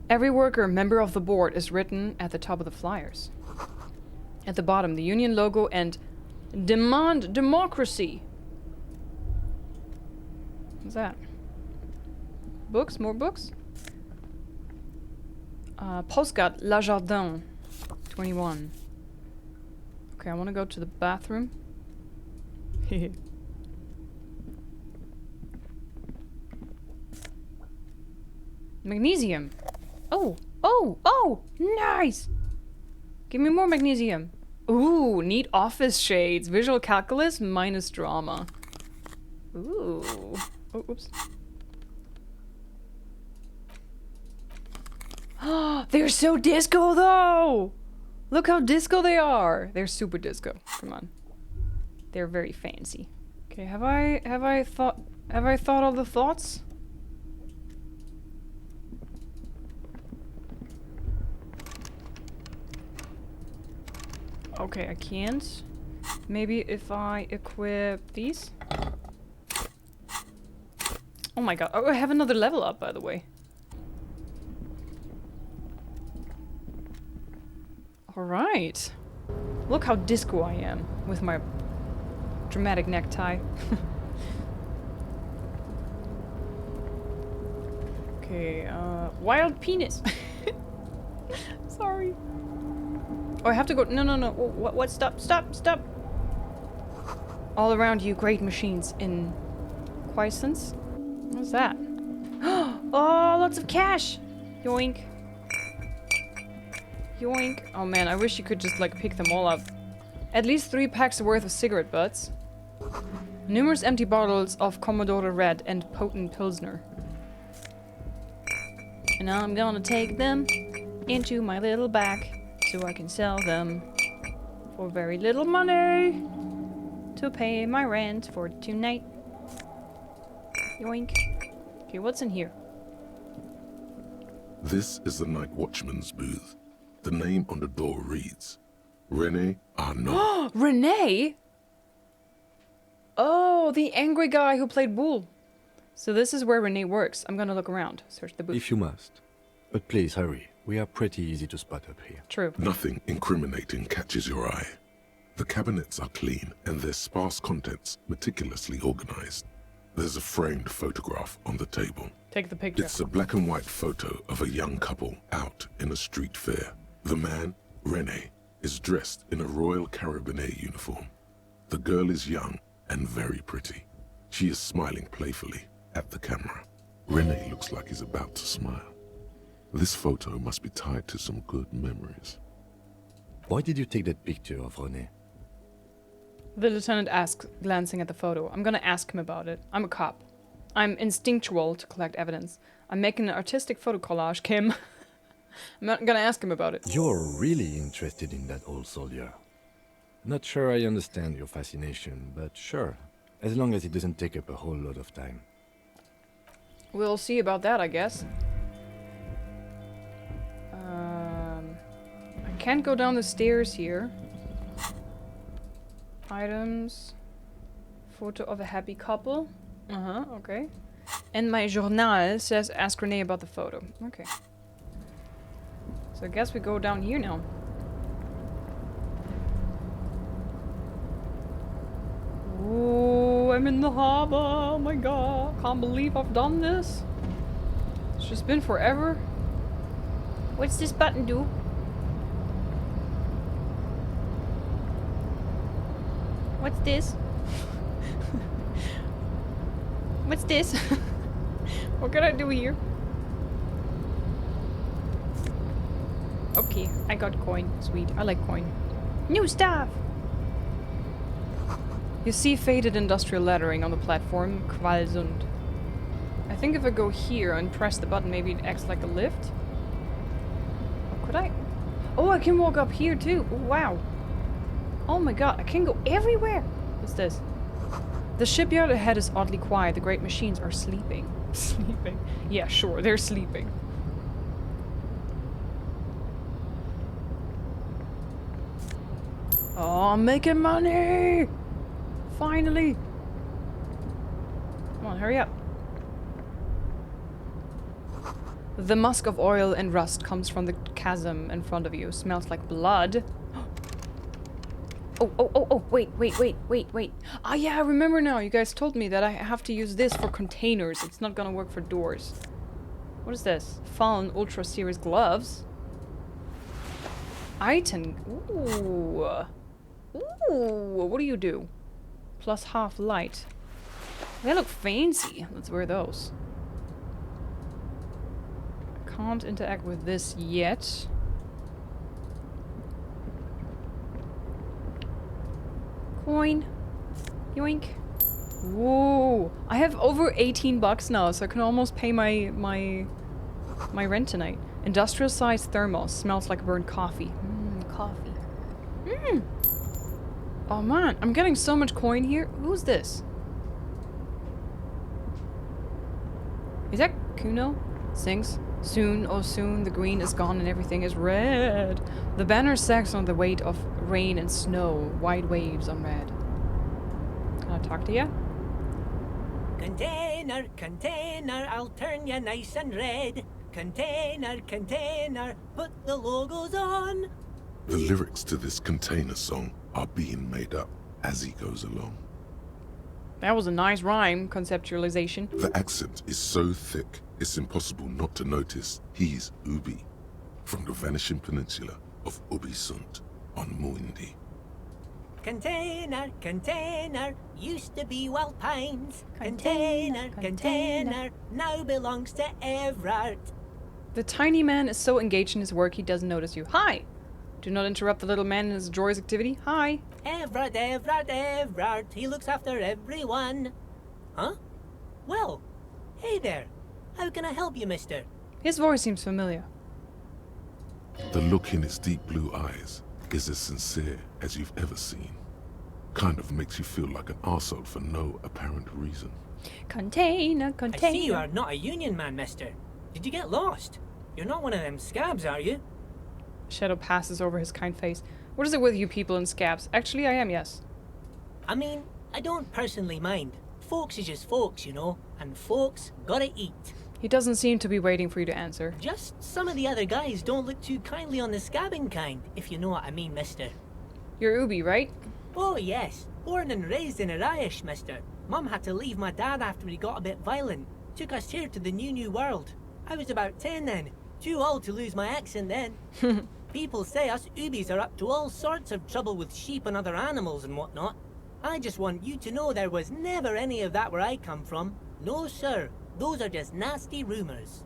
Every worker member of the board is written at the top of the flyers. At the bottom, the Union logo and Demand Democracy. What's that? Books? More books? Postcard La Jardin 21. Okay, I want to go to the bathroom. Magnesium. Oh, oh, oh, nice. Give me more magnesium. Ooh, neat office shades. Visual calculus minus drama. Ooh. Oh, oops. They're so disco though. Look how disco they are. They're super disco. Come on. They're very fancy. Okay, have I thought all the thoughts? Okay, I can't. Maybe if I equip these? Oh my god. Oh, I have another level up, by the way. Alright. Look how disco I am with my dramatic necktie. Okay, wild penis. Sorry. Oh, I have to go. No, no, no. What? Stop, stop, stop. All around you, great machines in quiescence. What's that? Oh, lots of cash. Yoink. Yoink. Oh man, I wish you could just like pick them all up. At least 3 packs worth of cigarette butts. Numerous empty bottles of Commodore Red and potent Pilsner. And I'm gonna take them into my little bag so I can sell them for very little money to pay my rent for tonight. Yoink. Okay, what's in here? This is the night watchman's booth. The name on the door reads, René Arnaud. René? Oh, the angry guy who played Bull. So this is where René works. I'm gonna look around. Search the booth. If you must. But please hurry. We are pretty easy to spot up here. True. Nothing incriminating catches your eye. The cabinets are clean and their sparse contents meticulously organized. There's a framed photograph on the table. Take the picture. It's a black and white photo of a young couple out in a street fair. The man, René, is dressed in a Royal Carabinier uniform. The girl is young and very pretty. She is smiling playfully at the camera. René looks like he's about to smile. This photo must be tied to some good memories. Why did you take that picture of René? The lieutenant asks, glancing at the photo. I'm gonna ask him about it. I'm a cop. I'm instinctual to collect evidence. I'm making an artistic photo collage, Kim. I'm not gonna ask him about it. You're really interested in that old soldier. Not sure I understand your fascination, but sure. As long as it doesn't take up a whole lot of time. We'll see about that, I guess. I can't go down the stairs here. Items. Photo of a happy couple. Uh-huh, okay. And my journal says ask Renee about the photo. Okay. So I guess we go down here now. Ooh, I'm in the harbor. Oh my god. Can't believe I've done this. It's just been forever. What's this button do? What's this? What's this? What can I do here? Okay, I got coin. Sweet. I like coin. New stuff! You see faded industrial lettering on the platform, Kvalsund. I think if I go here and press the button, maybe it acts like a lift? Or could I? Oh, I can walk up here too. Oh, wow. Oh my god, I can go everywhere. What's this? The shipyard ahead is oddly quiet. The great machines are sleeping. Sleeping? Yeah, sure, they're sleeping. Oh, I'm making money! Finally! Come on, hurry up. The musk of oil and rust comes from the chasm in front of you. Smells like blood. Oh, wait. Ah, yeah, I remember now. You guys told me that I have to use this for containers. It's not gonna work for doors. What is this? Fallen Ultra Series gloves? Item. Ooh. Ooh, what do you do? Plus half light. They look fancy. Let's wear those. Can't interact with this yet. Coin. Yoink. Whoa. I have over 18 bucks now, so I can almost pay my rent tonight. Industrial sized thermos. Smells like burnt coffee. Coffee. Oh man, I'm getting so much coin here. Who's this? Is that Kuno? Sings. Soon, oh soon, the green is gone and everything is red. The banner sags on the weight of rain and snow. Wide waves on red. Can I talk to you? Container, container, I'll turn you nice and red. Container, container, put the logos on. The lyrics to this container song are being made up as he goes along. That was a nice rhyme conceptualization. The accent is so thick, it's impossible not to notice he's Ubi, from the vanishing peninsula of Ubisund on Muindi. Container, container, used to be Wild Pines. Container, container, now belongs to Evrart. The tiny man is so engaged in his work he doesn't notice you. Hi! Do not interrupt the little man in his joyous activity. Hi! Evrart, Evrart, Evrart, he looks after everyone. Huh? Well, hey there. How can I help you, mister? His voice seems familiar. The look in his deep blue eyes is as sincere as you've ever seen. Kind of makes you feel like an arsehole for no apparent reason. Container, container. I see you are not a union man, mister. Did you get lost? You're not one of them scabs, are you? Shadow passes over his kind face. What is it with you people in scabs? Actually, I am, yes. I mean, I don't personally mind. Folks is just folks, you know, and folks gotta eat. He doesn't seem to be waiting for you to answer. Just some of the other guys don't look too kindly on the scabbing kind, if you know what I mean, mister. You're Ubi, right? Oh, yes. Born and raised in Arish, mister. Mum had to leave my dad after he got a bit violent. Took us here to the new world. I was about 10 then. Too old to lose my accent then. People say us Ubis are up to all sorts of trouble with sheep and other animals and whatnot. I just want you to know there was never any of that where I come from. No, sir. Those are just nasty rumors.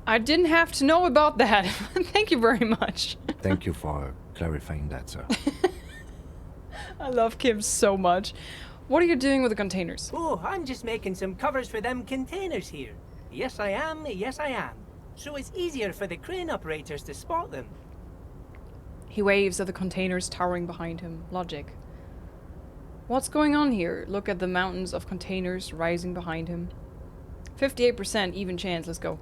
I didn't have to know about that. Thank you very much. Thank you for clarifying that, sir. I love Kim so much. What are you doing with the containers? Oh, I'm just making some covers for them containers here. Yes, I am. Yes, I am. So it's easier for the crane operators to spot them. He waves at the containers towering behind him. Logic. What's going on here? Look at the mountains of containers rising behind him. 58% even chance. Let's go.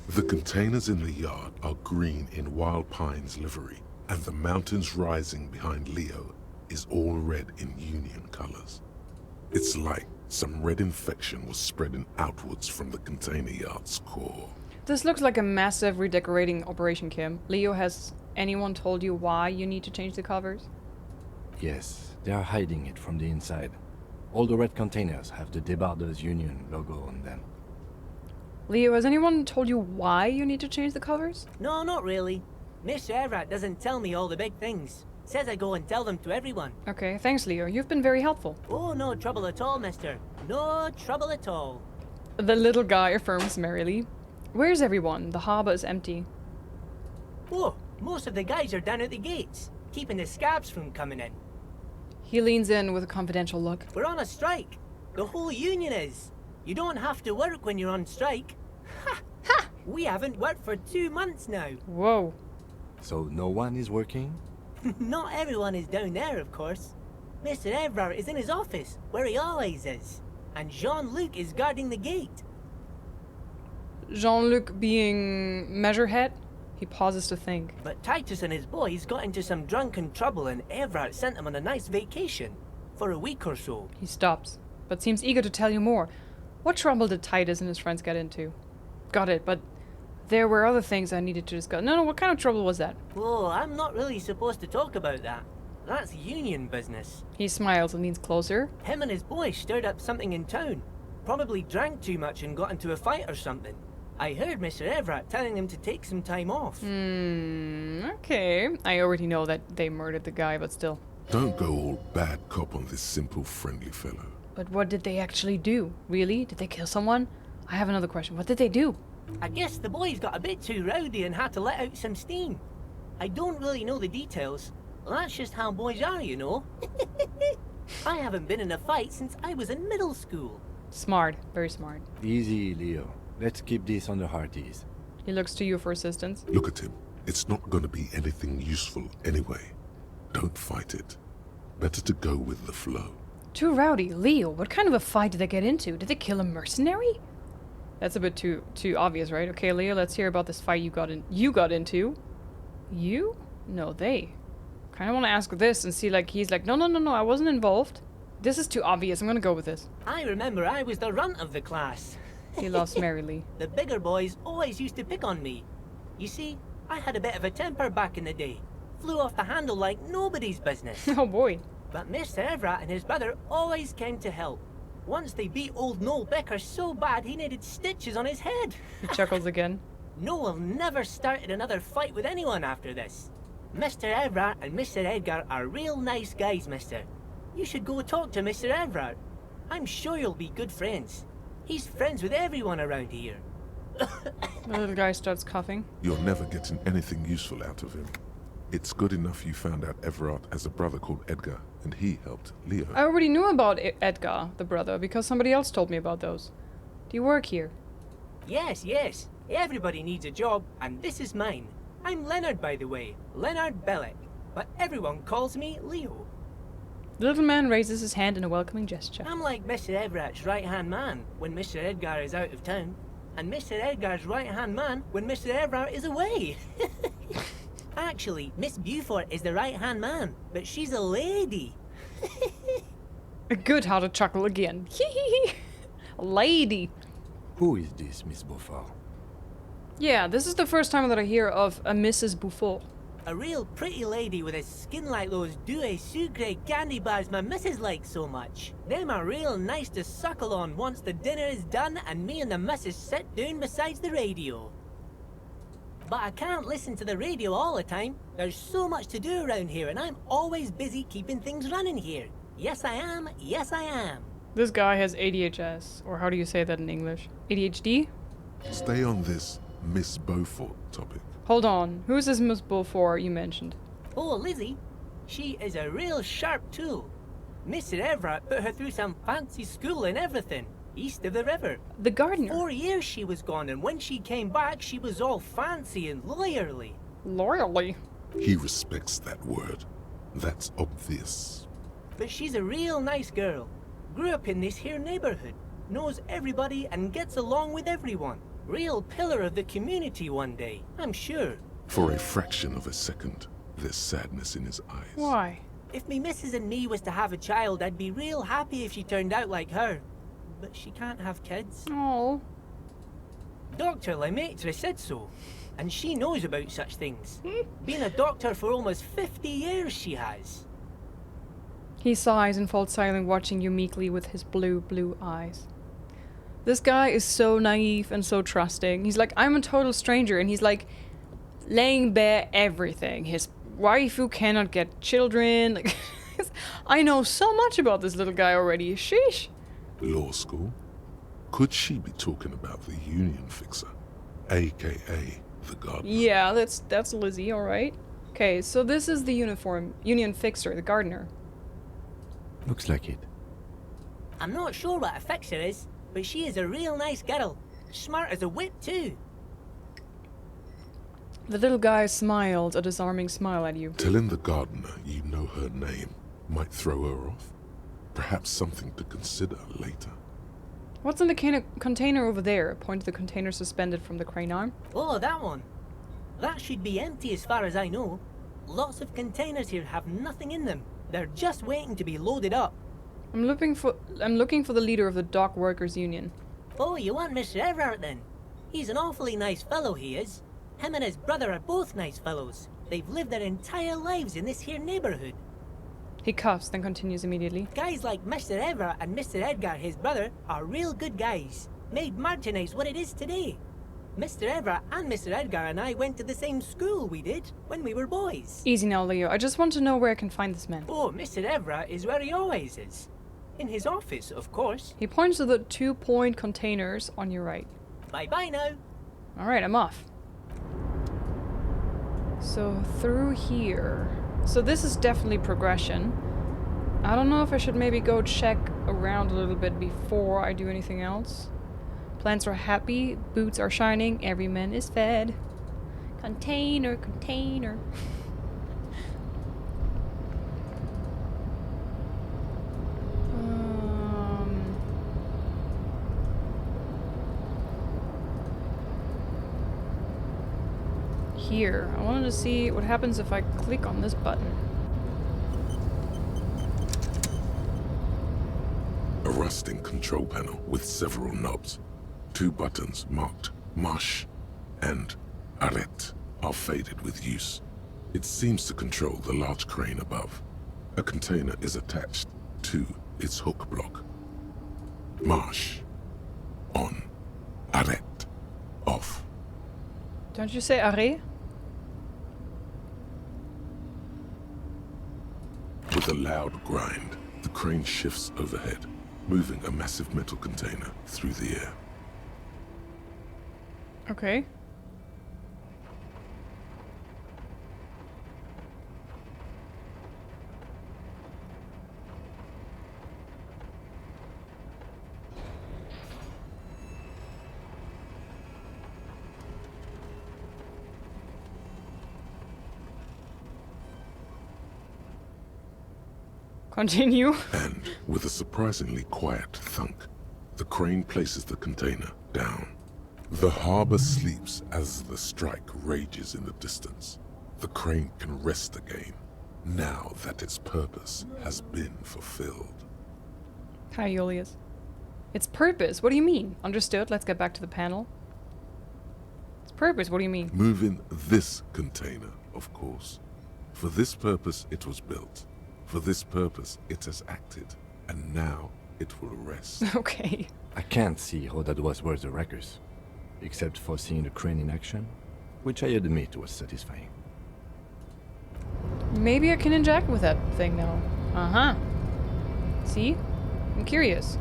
The containers in the yard are green in Wild Pine's livery, and the mountains rising behind Leo is all red in Union colors. It's like some red infection was spreading outwards from the container yard's core. This looks like a massive redecorating operation, Kim. Leo, has anyone told you why you need to change the covers? Yes, they are hiding it from the inside. All the red containers have the Debarders Union logo on them. Leo, has anyone told you why you need to change the covers? No, not really. Mr. Evrart doesn't tell me all the big things. Says I go and tell them to everyone. Okay, thanks, Leo. You've been very helpful. Oh, no trouble at all, mister. No trouble at all. The little guy affirms merrily. Where's everyone? The harbor is empty. Oh, most of the guys are down at the gates, keeping the scabs from coming in. He leans in with a confidential look. We're on a strike. The whole union is. You don't have to work when you're on strike. Ha! Ha! We haven't worked for 2 months now. Whoa. So no one is working? Not everyone is down there, of course. Mr. Evrart is in his office, where he always is. And Jean-Luc is guarding the gate. Jean-Luc being measurehead? He pauses to think. But Titus and his boys got into some drunken trouble and Evrart sent them on a nice vacation. For a week or so. He stops, but seems eager to tell you more. What trouble did Titus and his friends get into? Got it, but there were other things I needed to discuss. No, what kind of trouble was that? Oh, I'm not really supposed to talk about that. That's union business. He smiles and leans closer. Him and his boys stirred up something in town. Probably drank too much and got into a fight or something. I heard Mr. Evrart telling them to take some time off. Okay. I already know that they murdered the guy, but still. Don't go all bad cop on this simple, friendly fellow. But what did they actually do? Really? Did they kill someone? I have another question. What did they do? I guess the boys got a bit too rowdy and had to let out some steam. I don't really know the details. That's just how boys are, you know. I haven't been in a fight since I was in middle school. Smart. Very smart. Easy, Leo. Let's keep this on the hearties. He looks to you for assistance. Look at him. It's not going to be anything useful anyway. Don't fight it. Better to go with the flow. Too rowdy. Leo, what kind of a fight did they get into? Did they kill a mercenary? That's a bit too obvious, right? Okay, Leo, let's hear about this fight you got into. You? No, they. Kind of want to ask this and see, like, he's like, no, I wasn't involved. This is too obvious. I'm gonna go with this. I remember I was the runt of the class. He laughs merrily. The bigger boys always used to pick on me. You see, I had a bit of a temper back in the day. Flew off the handle like nobody's business. Oh boy. But Mr. Evrart and his brother always came to help. Once they beat old Noel Becker so bad he needed stitches on his head. He chuckles again. Noel never started another fight with anyone after this. Mr. Evrart and Mr. Edgar are real nice guys, mister. You should go talk to Mr. Evrart. I'm sure you'll be good friends. He's friends with everyone around here. The little guy starts coughing. You're never getting anything useful out of him. It's good enough you found out Evrart has a brother called Edgar, and he helped Leo. I already knew about Edgar, the brother, because somebody else told me about those. Do you work here? Yes. Everybody needs a job, and this is mine. I'm Leonard, by the way. Leonard Bellick. But everyone calls me Leo. The little man raises his hand in a welcoming gesture. I'm like Mr. Everart's right-hand man when Mr. Edgar is out of town, and Mr. Edgar's right-hand man when Mr. Evrart is away. Actually, Miss Beaufort is the right-hand man, but she's a lady. Good how to chuckle again. Lady. Who is this Miss Beaufort? Yeah, this is the first time that I hear of a Mrs. Beaufort. A real pretty lady with a skin like those Douai Sucre candy bars my missus likes so much. Them are real nice to suckle on once the dinner is done and me and the missus sit down beside the radio. But I can't listen to the radio all the time. There's so much to do around here and I'm always busy keeping things running here. Yes I am, yes I am. This guy has ADHS, or how do you say that in English? ADHD? Stay on this Miss Beaufort topic. Hold on, who's this Miss Beaufort you mentioned? Oh, Lizzie. She is a real sharp tool. Mr. Evrart put her through some fancy school and everything, east of the river. The gardener? 4 years she was gone, and when she came back, she was all fancy and lawyerly. Lawyerly? He respects that word. That's obvious. But she's a real nice girl. Grew up in this here neighborhood. Knows everybody and gets along with everyone. Real pillar of the community one day, I'm sure. For a fraction of a second, there's sadness in his eyes. Why? If me missus and me was to have a child, I'd be real happy if she turned out like her. But she can't have kids. Oh. Dr. Lemaitre said so. And she knows about such things. Been a doctor for almost 50 years, she has. He sighs and falls silent, watching you meekly with his blue eyes. This guy is so naive and so trusting. He's like, I'm a total stranger, and he's like laying bare everything. His wife who cannot get children. Like, I know so much about this little guy already. Sheesh. Law school? Could she be talking about the union fixer, aka the gardener? Yeah, that's Lizzie, alright. Okay, so this is the union fixer, the gardener. Looks like it. I'm not sure what a fixer is, but she is a real nice girl. Smart as a whip, too. The little guy smiled a disarming smile at you. Telling the gardener you know her name might throw her off. Perhaps something to consider later. What's in the container over there? Point to the container suspended from the crane arm. Oh, that one. That should be empty as far as I know. Lots of containers here have nothing in them. They're just waiting to be loaded up. I'm looking for the leader of the dock workers union. Oh, you want Mr. Evrart then? He's an awfully nice fellow, he is. Him and his brother are both nice fellows. They've lived their entire lives in this here neighborhood. He coughs, then continues immediately. Guys like Mr. Evrart and Mr. Edgar, his brother, are real good guys. Made Martinez what it is today. Mr. Evrart and Mr. Edgar and I went to the same school we did when we were boys. Easy now, Leo. I just want to know where I can find this man. Oh, Mr. Evrart is where he always is. In his office, of course. He points to the 2-point containers on your right. Bye-bye now. Alright, I'm off. So, through here. So this is definitely progression. I don't know if I should maybe go check around a little bit before I do anything else. Plants are happy, boots are shining, every man is fed. Container. Here. I wanted to see what happens if I click on this button. A rusting control panel with several knobs. 2 buttons marked Marche and Arrête are faded with use. It seems to control the large crane above. A container is attached to its hook block. Marche. On. Arrête. Off. Don't you say arrêt? With a loud grind, the crane shifts overhead, moving a massive metal container through the air. Okay. Continue. And with a surprisingly quiet thunk, the crane places the container down. The harbor sleeps as the strike rages in the distance. The crane can rest again, now that its purpose has been fulfilled. Hi, Julius. Its purpose? What do you mean? Understood. Let's get back to the panel. Its purpose? What do you mean? Moving this container, of course. For this purpose it was built. For this purpose it has acted. And now it will rest. Okay. I can't see how that was worth the wreckers. Except for seeing the crane in action, which I admit was satisfying. Maybe I can interact with that thing now. Uh-huh. See? I'm curious.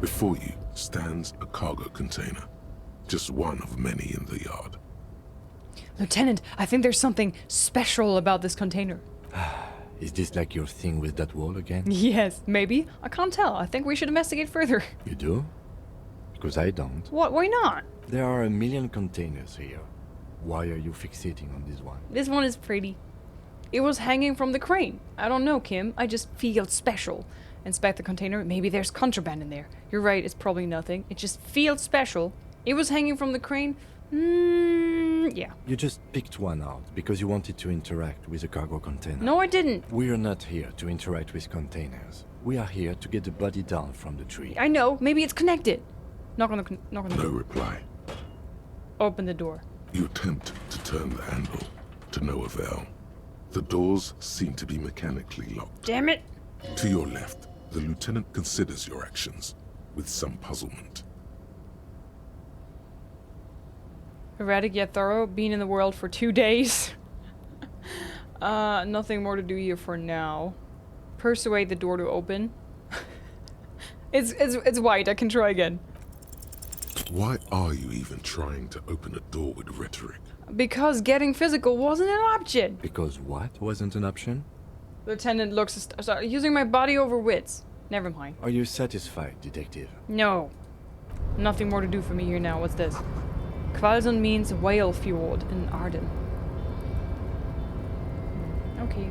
Before you stands a cargo container. Just one of many in the yard. Lieutenant, I think there's something special about this container. Is this like your thing with that wall again? Yes, maybe. I can't tell. I think we should investigate further. You do? Because I don't. What? Why not? There are a million containers here. Why are you fixating on this one? This one is pretty. It was hanging from the crane. I don't know, Kim. I just feel special. Inspect the container. Maybe there's contraband in there. You're right, it's probably nothing. It just feels special. It was hanging from the crane. Yeah. You just picked one out because you wanted to interact with a cargo container. No, I didn't. We're not here to interact with containers. We are here to get the body down from the tree. I know. Maybe it's connected. Knock on the No reply. Open the door. You attempt to turn the handle, to no avail. The doors seem to be mechanically locked. Damn it! To your left, the lieutenant considers your actions with some puzzlement. Erratic yet thorough. Been in the world for 2 days. Nothing more to do here for now. Persuade the door to open. It's white. I can try again. Why are you even trying to open a door with rhetoric? Because getting physical wasn't an option. Because what wasn't an option? Lieutenant looks... Sorry, using my body over wits. Never mind. Are you satisfied, detective? No. Nothing more to do for me here now. What's this? Kvalsund means whale fjord in Arden. Okay.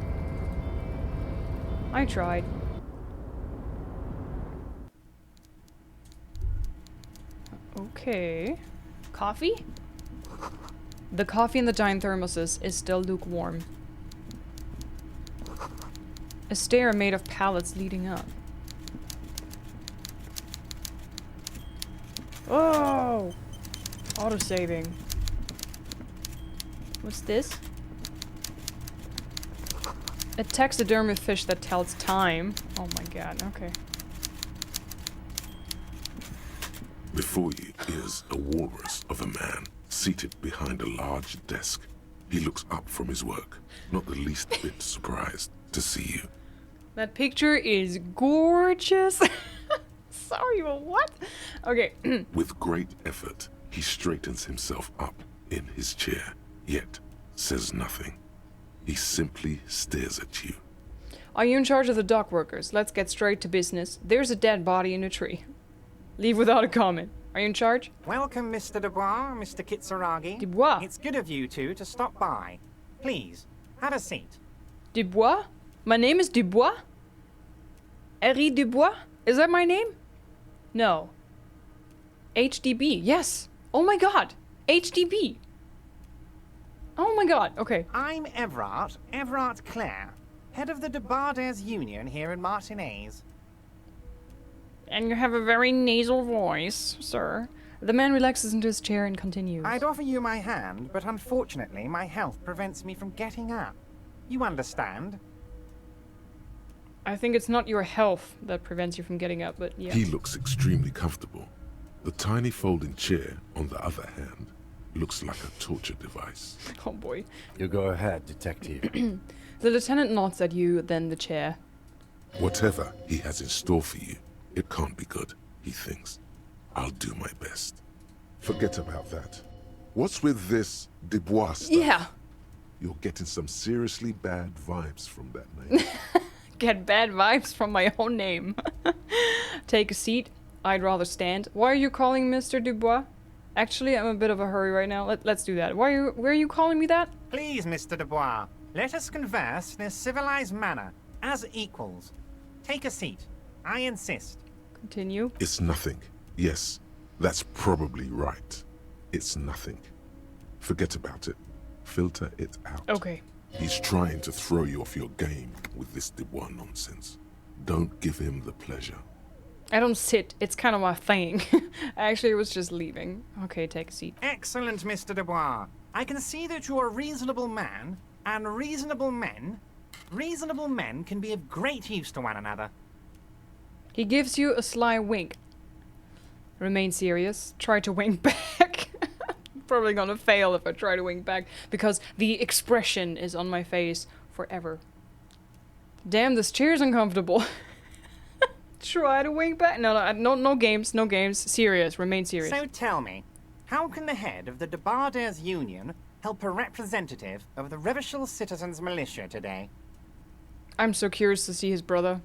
I tried. Okay. Coffee? The coffee in the giant thermoses is still lukewarm. A stair made of pallets leading up. Oh! Auto-saving. What's this? A taxidermy fish that tells time. Oh my god, okay. Before you is a walrus of a man seated behind a large desk. He looks up from his work, not the least bit surprised to see you. That picture is gorgeous. Sorry, but what? Okay. With great effort, he straightens himself up in his chair, yet says nothing. He simply stares at you. Are you in charge of the dock workers? Let's get straight to business. There's a dead body in a tree. Leave without a comment. Are you in charge? Welcome, Mr. Dubois, Mr. Kitsuragi. Dubois? It's good of you two to stop by. Please, have a seat. Dubois? My name is Dubois? Henri Dubois? Is that my name? No. HDB, yes. Oh my god. HDB. Oh my god, okay. I'm Evrart, Evrart Clare, head of the Debarders Union here in Martinez. And you have a very nasal voice, sir. The man relaxes into his chair and continues. I'd offer you my hand, but unfortunately my health prevents me from getting up. You understand? I think it's not your health that prevents you from getting up, but yeah. He looks extremely comfortable. The tiny folding chair, on the other hand, looks like a torture device. Oh boy. You go ahead, detective. The lieutenant nods at you, then the chair. Whatever he has in store for you, it can't be good, he thinks. I'll do my best. Forget about that. What's with this Dubois stuff? Yeah. You're getting some seriously bad vibes from that name. Get bad vibes from my own name. Take a seat. I'd rather stand. Why are you calling Mr. Dubois? Actually, I'm in a bit of a hurry right now. Let's do that. Why are you calling me that? Please, Mr. Dubois, let us converse in a civilized manner, as equals. Take a seat. I insist. Continue. It's nothing. Yes, that's probably right. It's nothing. Forget about it. Filter it out. Okay. He's trying to throw you off your game with this Dubois nonsense. Don't give him the pleasure. I don't sit. It's kind of my thing. I actually was just leaving. Okay, take a seat. Excellent, Mr. Dubois. I can see that you're a reasonable man, and reasonable men can be of great use to one another. He gives you a sly wink. Remain serious. Try to wink back. Probably gonna fail if I try to wink back, because the expression is on my face forever. Damn, this chair's uncomfortable. Try to wink back. No games, no games. Serious, remain serious. So tell me, how can the head of the Debarders Union help a representative of the Revachol Citizens Militia today? I'm so curious to see his brother.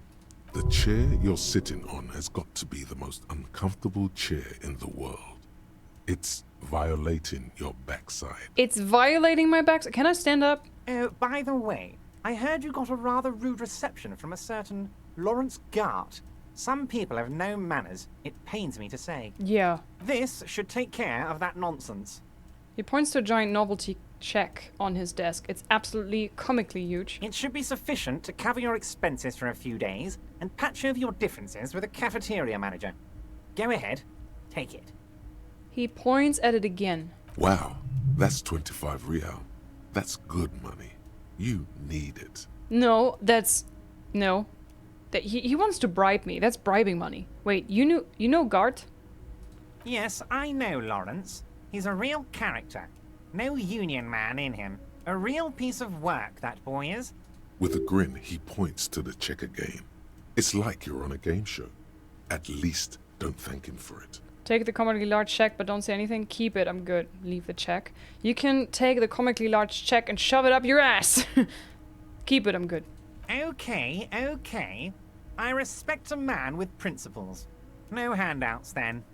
The chair you're sitting on has got to be the most uncomfortable chair in the world. It's violating your backside. It's violating my backside? Can I stand up? By the way, I heard you got a rather rude reception from a certain Lawrence Gart. Some people have no manners, it pains me to say. Yeah. This should take care of that nonsense. He points to a giant novelty check on his desk. It's absolutely comically huge. It should be sufficient to cover your expenses for a few days and patch over your differences with a cafeteria manager. Go ahead, take it. He points at it again. Wow, that's 25 real. That's good money. You need it. No, that's... No. He wants to bribe me. That's bribing money. Wait, you know Gart? Yes, I know Lawrence. He's a real character. No union man in him. A real piece of work, that boy is. With a grin, he points to the checker game. It's like you're on a game show. At least don't thank him for it. Take the comically large check, but don't say anything. Keep it, I'm good. Leave the check. You can take the comically large check and shove it up your ass. Keep it, I'm good. Okay, okay. I respect a man with principles. No handouts, then.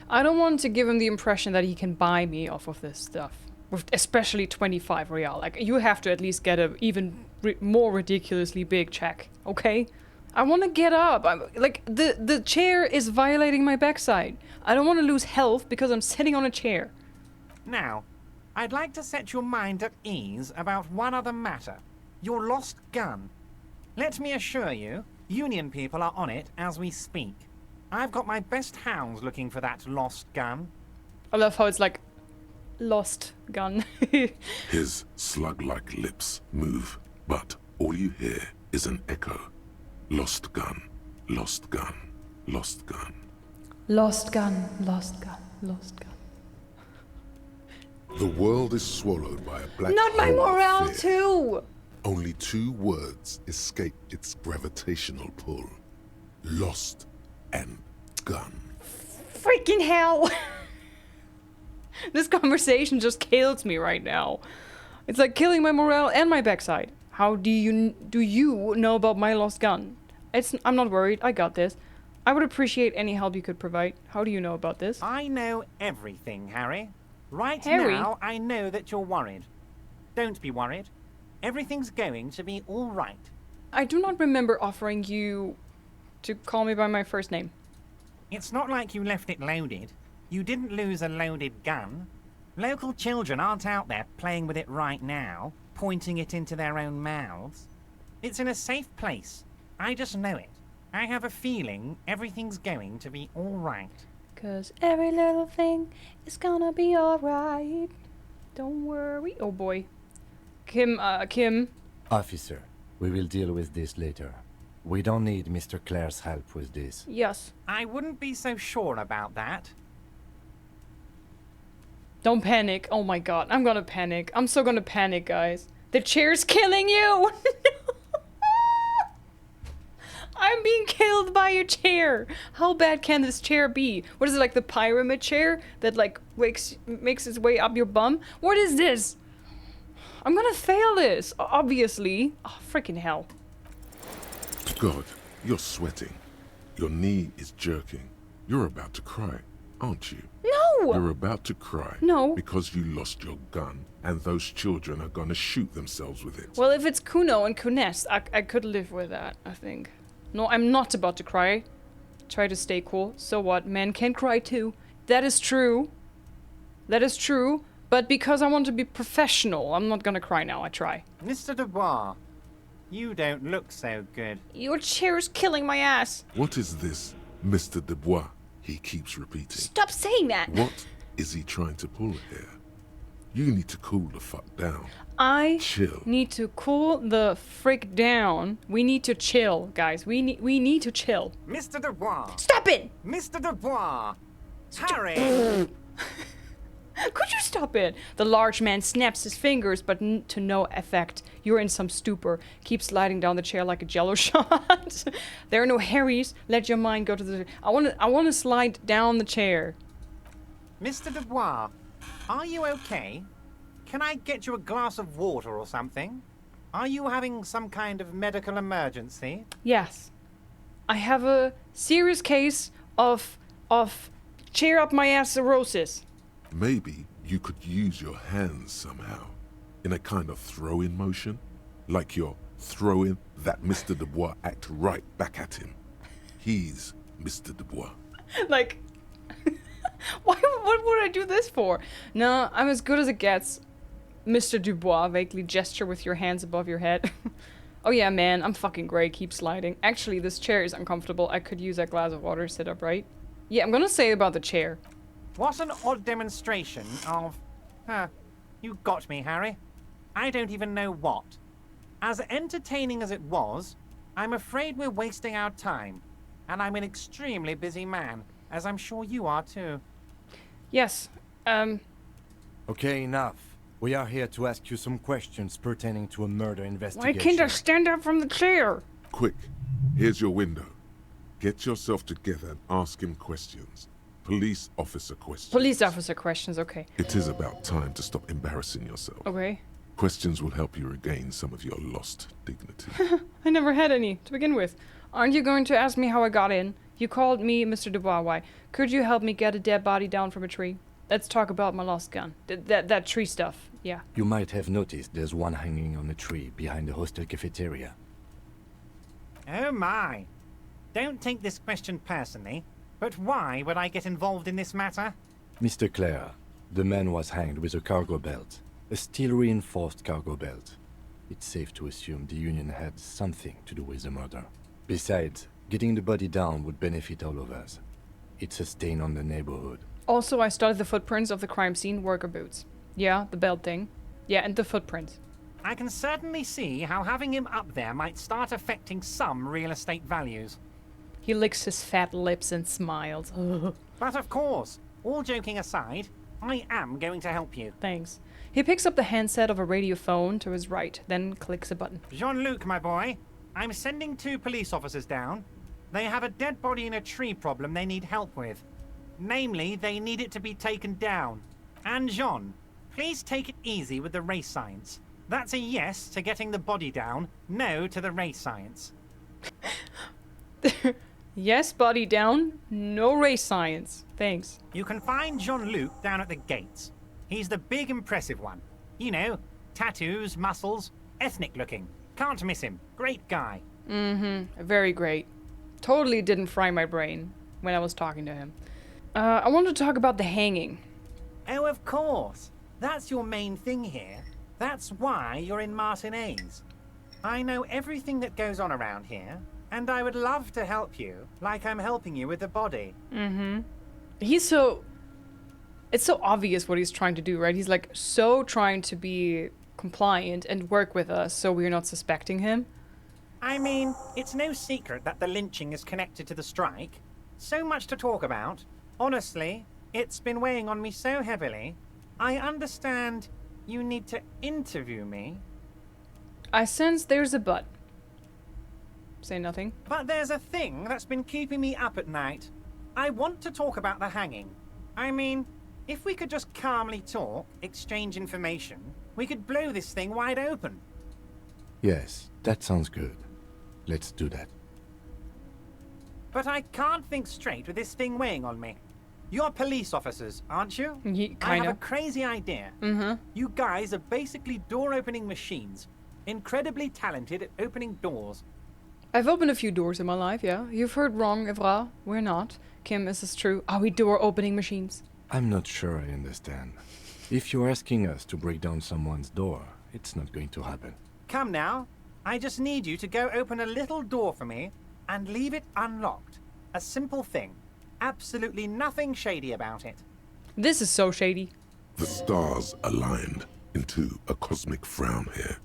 I don't want to give him the impression that he can buy me off of this stuff. With especially 25 real. Like, you have to at least get a even more ridiculously big check, okay? I want to get up. The chair is violating my backside. I don't want to lose health because I'm sitting on a chair. Now, I'd like to set your mind at ease about one other matter. Your lost gun. Let me assure you, Union people are on it as we speak. I've got my best hounds looking for that lost gun. I love how it's like, lost gun. His slug-like lips move, but all you hear is an echo. Lost gun, lost gun, lost gun. Lost gun, lost gun, lost gun. The world is swallowed by a black Not my hole of morale fear. too! Only 2 words escape its gravitational pull. Lost and gun. Freaking hell! This conversation just kills me right now. It's like killing my morale and my backside. How do you know about my lost gun? I'm not worried, I got this. I would appreciate any help you could provide. How do you know about this? I know everything, Harry. Right Harry? now, I know that you're worried. Don't be worried. Everything's going to be all right. I do not remember offering you to call me by my first name. It's not like you left it loaded. You didn't lose a loaded gun. Local children aren't out there playing with it right now, pointing it into their own mouths. It's in a safe place. I just know it. I have a feeling everything's going to be all right. 'Cause every little thing is gonna be alright. Don't worry. Oh boy. Kim. Officer, we will deal with this later. We don't need Mr. Clare's help with this. Yes. I wouldn't be so sure about that. Don't panic. Oh my god, I'm gonna panic. I'm so gonna panic, guys. The chair's killing you! I'm being killed by a chair! How bad can this chair be? What is it, like the pyramid chair that like makes its way up your bum? What is this? I'm gonna fail this, obviously. Oh, freaking hell. God, you're sweating. Your knee is jerking. You're about to cry, aren't you? No! You're about to cry. No. Because you lost your gun, and those children are gonna shoot themselves with it. Well, if it's Kuno and Kunest, I could live with that, I think. No, I'm not about to cry. Try to stay cool. So what? Men can cry too. That is true. That is true. But because I want to be professional, I'm not gonna cry now. I try. Mr. Dubois, you don't look so good. Your chair is killing my ass. What is this, Mr. Dubois? He keeps repeating. Stop saying that. What is he trying to pull here? You need to cool the fuck down. I Chill. need to cool the frick down. We need to chill, guys. We need to chill. Mr. Dubois! Stop it! Mr. Dubois! Harry! Could you stop it? The large man snaps his fingers, but to no effect. You're in some stupor. Keep sliding down the chair like a jello shot. There are no Harrys. Let your mind go to the... I want to slide down the chair. Mr. Dubois, are you okay? Can I get you a glass of water or something? Are you having some kind of medical emergency? Yes. I have a serious case of chair up my ass cirrhosis. Maybe you could use your hands somehow, in a kind of throw-in motion, like you're throwing that Mr. Dubois act right back at him. He's Mr. Dubois. Like, What would I do this for? No, I'm as good as it gets. Mr. Dubois, vaguely gesture with your hands above your head. Oh yeah, man, I'm fucking great. Keep sliding. Actually, this chair is uncomfortable. I could use that glass of water to sit up, right? Yeah, I'm gonna say about the chair. What an odd demonstration of... you got me, Harry. I don't even know what. As entertaining as it was, I'm afraid we're wasting our time. And I'm an extremely busy man, as I'm sure you are too. Yes, Okay, enough. We are here to ask you some questions pertaining to a murder investigation. Why can't I stand up from the chair? Quick, here's your window. Get yourself together and ask him questions. Police officer questions. Police officer questions, okay. It is about time to stop embarrassing yourself. Okay. Questions will help you regain some of your lost dignity. I never had any, to begin with. Aren't you going to ask me how I got in? You called me Mr. Dubois. Why? Could you help me get a dead body down from a tree? Let's talk about my lost gun. That tree stuff, yeah. You might have noticed there's one hanging on a tree behind the hostel cafeteria. Oh my. Don't take this question personally, but why would I get involved in this matter? Mr. Clare, the man was hanged with a cargo belt. A steel-reinforced cargo belt. It's safe to assume the Union had something to do with the murder. Besides, getting the body down would benefit all of us. It's a stain on the neighborhood. Also, I studied the footprints of the crime scene, worker boots. Yeah, the belt thing. Yeah, and the footprints. I can certainly see how having him up there might start affecting some real estate values. He licks his fat lips and smiles. But of course, all joking aside, I am going to help you. Thanks. He picks up the handset of a radio phone to his right, then clicks a button. Jean-Luc, my boy, I'm sending 2 police officers down. They have a dead body in a tree problem they need help with. Namely, they need it to be taken down. And Jean, please take it easy with the race science. That's a yes to getting the body down, no to the race science. Yes, body down, no race science. Thanks. You can find Jean-Luc down at the gates. He's the big impressive one. You know, tattoos, muscles, ethnic looking. Can't miss him. Great guy. Mm-hmm. Very great. Totally didn't fry my brain when I was talking to him. I want to talk about the hanging. Oh, of course. That's your main thing here. That's why you're in Martinez. I know everything that goes on around here, and I would love to help you, like I'm helping you with the body. Mm-hmm. It's so obvious what he's trying to do, right? He's like so trying to be compliant and work with us so we're not suspecting him. I mean, it's no secret that the lynching is connected to the strike. So much to talk about. Honestly, it's been weighing on me so heavily. I understand you need to interview me. I sense there's a but. Say nothing. But there's a thing that's been keeping me up at night. I want to talk about the hanging. I mean, if we could just calmly talk, exchange information, we could blow this thing wide open. Yes, that sounds good. Let's do that. But I can't think straight with this thing weighing on me. You're police officers, aren't you? I have a crazy idea. Mm-hmm. You guys are basically door-opening machines. Incredibly talented at opening doors. I've opened a few doors in my life, yeah. You've heard wrong, Evrart. We're not. Kim, is this true? Are we door-opening machines? I'm not sure I understand. If you're asking us to break down someone's door, it's not going to happen. Come now. I just need you to go open a little door for me and leave it unlocked. A simple thing. Absolutely nothing shady about it. This is so shady. The stars aligned into a cosmic frown here.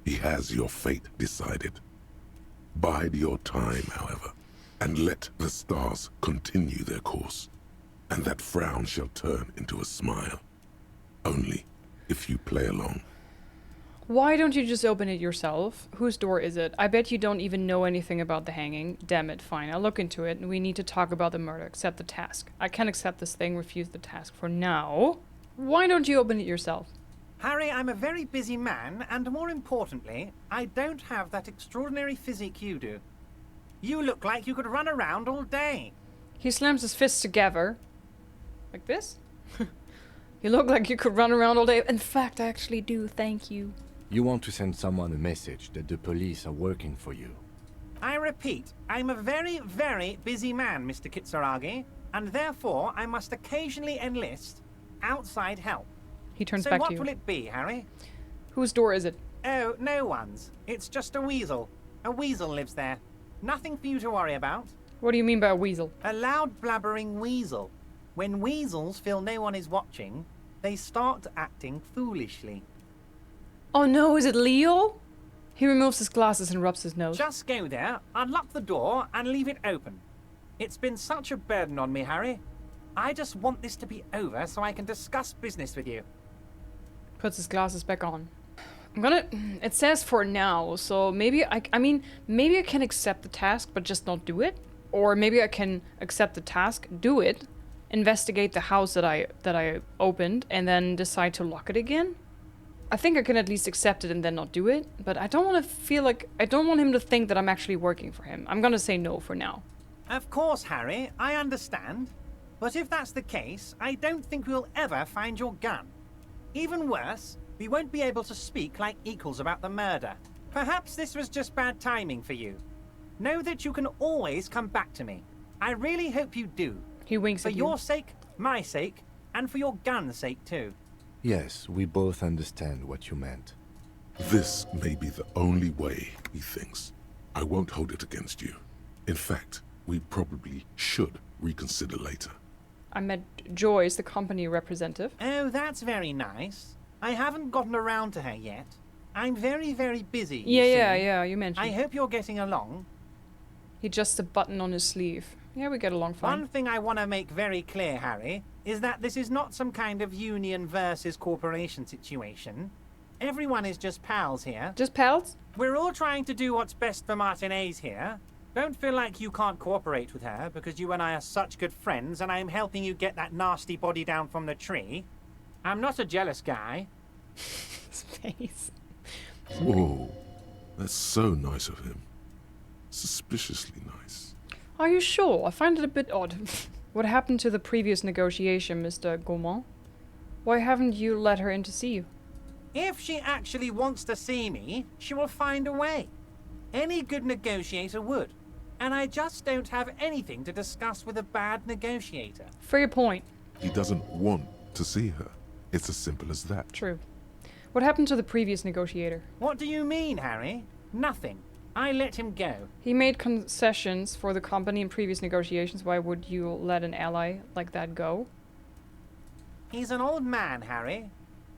He has your fate decided. Bide your time, however, and let the stars continue their course, and that frown shall turn into a smile. Only if you play along. Why don't you just open it yourself? Whose door is it? I bet you don't even know anything about the hanging. Damn it, fine, I'll look into it, and we need to talk about the murder. Accept the task. I can't accept this thing, refuse the task for now. Why don't you open it yourself? Harry, I'm a very busy man, and more importantly, I don't have that extraordinary physique you do. You look like you could run around all day. He slams his fists together. Like this? You look like you could run around all day. In fact, I actually do, thank you. You want to send someone a message that the police are working for you. I repeat, I'm a very, very busy man, Mr. Kitsuragi, and therefore I must occasionally enlist outside help. He turns so back to what you. will it be, Harry? Whose door is it? Oh, no one's. It's just a weasel. A weasel lives there. Nothing for you to worry about. What do you mean by a weasel? A loud blabbering weasel. When weasels feel no one is watching, they start acting foolishly. Oh no, is it Leo? He removes his glasses and rubs his nose. Just go there, unlock the door, and leave it open. It's been such a burden on me, Harry. I just want this to be over so I can discuss business with you. Puts his glasses back on. It says for now, so maybe maybe I can accept the task but just not do it. Or maybe I can accept the task, do it, investigate the house that I opened, and then decide to lock it again. I think I can at least accept it and then not do it, but I don't want him to think that I'm actually working for him. I'm gonna say no for now. Of course, Harry, I understand. But if that's the case, I don't think we'll ever find your gun. Even worse, we won't be able to speak like equals about the murder. Perhaps this was just bad timing for you. Know that you can always come back to me. I really hope you do. He winks at you. For your sake, my sake, and for your gun's sake too. Yes, we both understand what you meant. This may be the only way, he thinks. I won't hold it against you. In fact, we probably should reconsider later. I met Joyce, the company representative. Oh, that's very nice. I haven't gotten around to her yet. I'm very, very busy. Yeah, you mentioned. I hope you're getting along. He adjusts a button on his sleeve. Yeah, we get along fine. One thing I want to make very clear, Harry, is that this is not some kind of union versus corporation situation. Everyone is just pals here. Just pals? We're all trying to do what's best for Martinez here. Don't feel like you can't cooperate with her because you and I are such good friends and I'm helping you get that nasty body down from the tree. I'm not a jealous guy. His face. Whoa, that's so nice of him. Suspiciously nice. Are you sure? I find it a bit odd. What happened to the previous negotiation, Mr. Gaumont? Why haven't you let her in to see you? If she actually wants to see me, she will find a way. Any good negotiator would. And I just don't have anything to discuss with a bad negotiator. Fair point. He doesn't want to see her. It's as simple as that. True. What happened to the previous negotiator? What do you mean, Harry? Nothing. I let him go. He made concessions for the company in previous negotiations. Why would you let an ally like that go? He's an old man, Harry.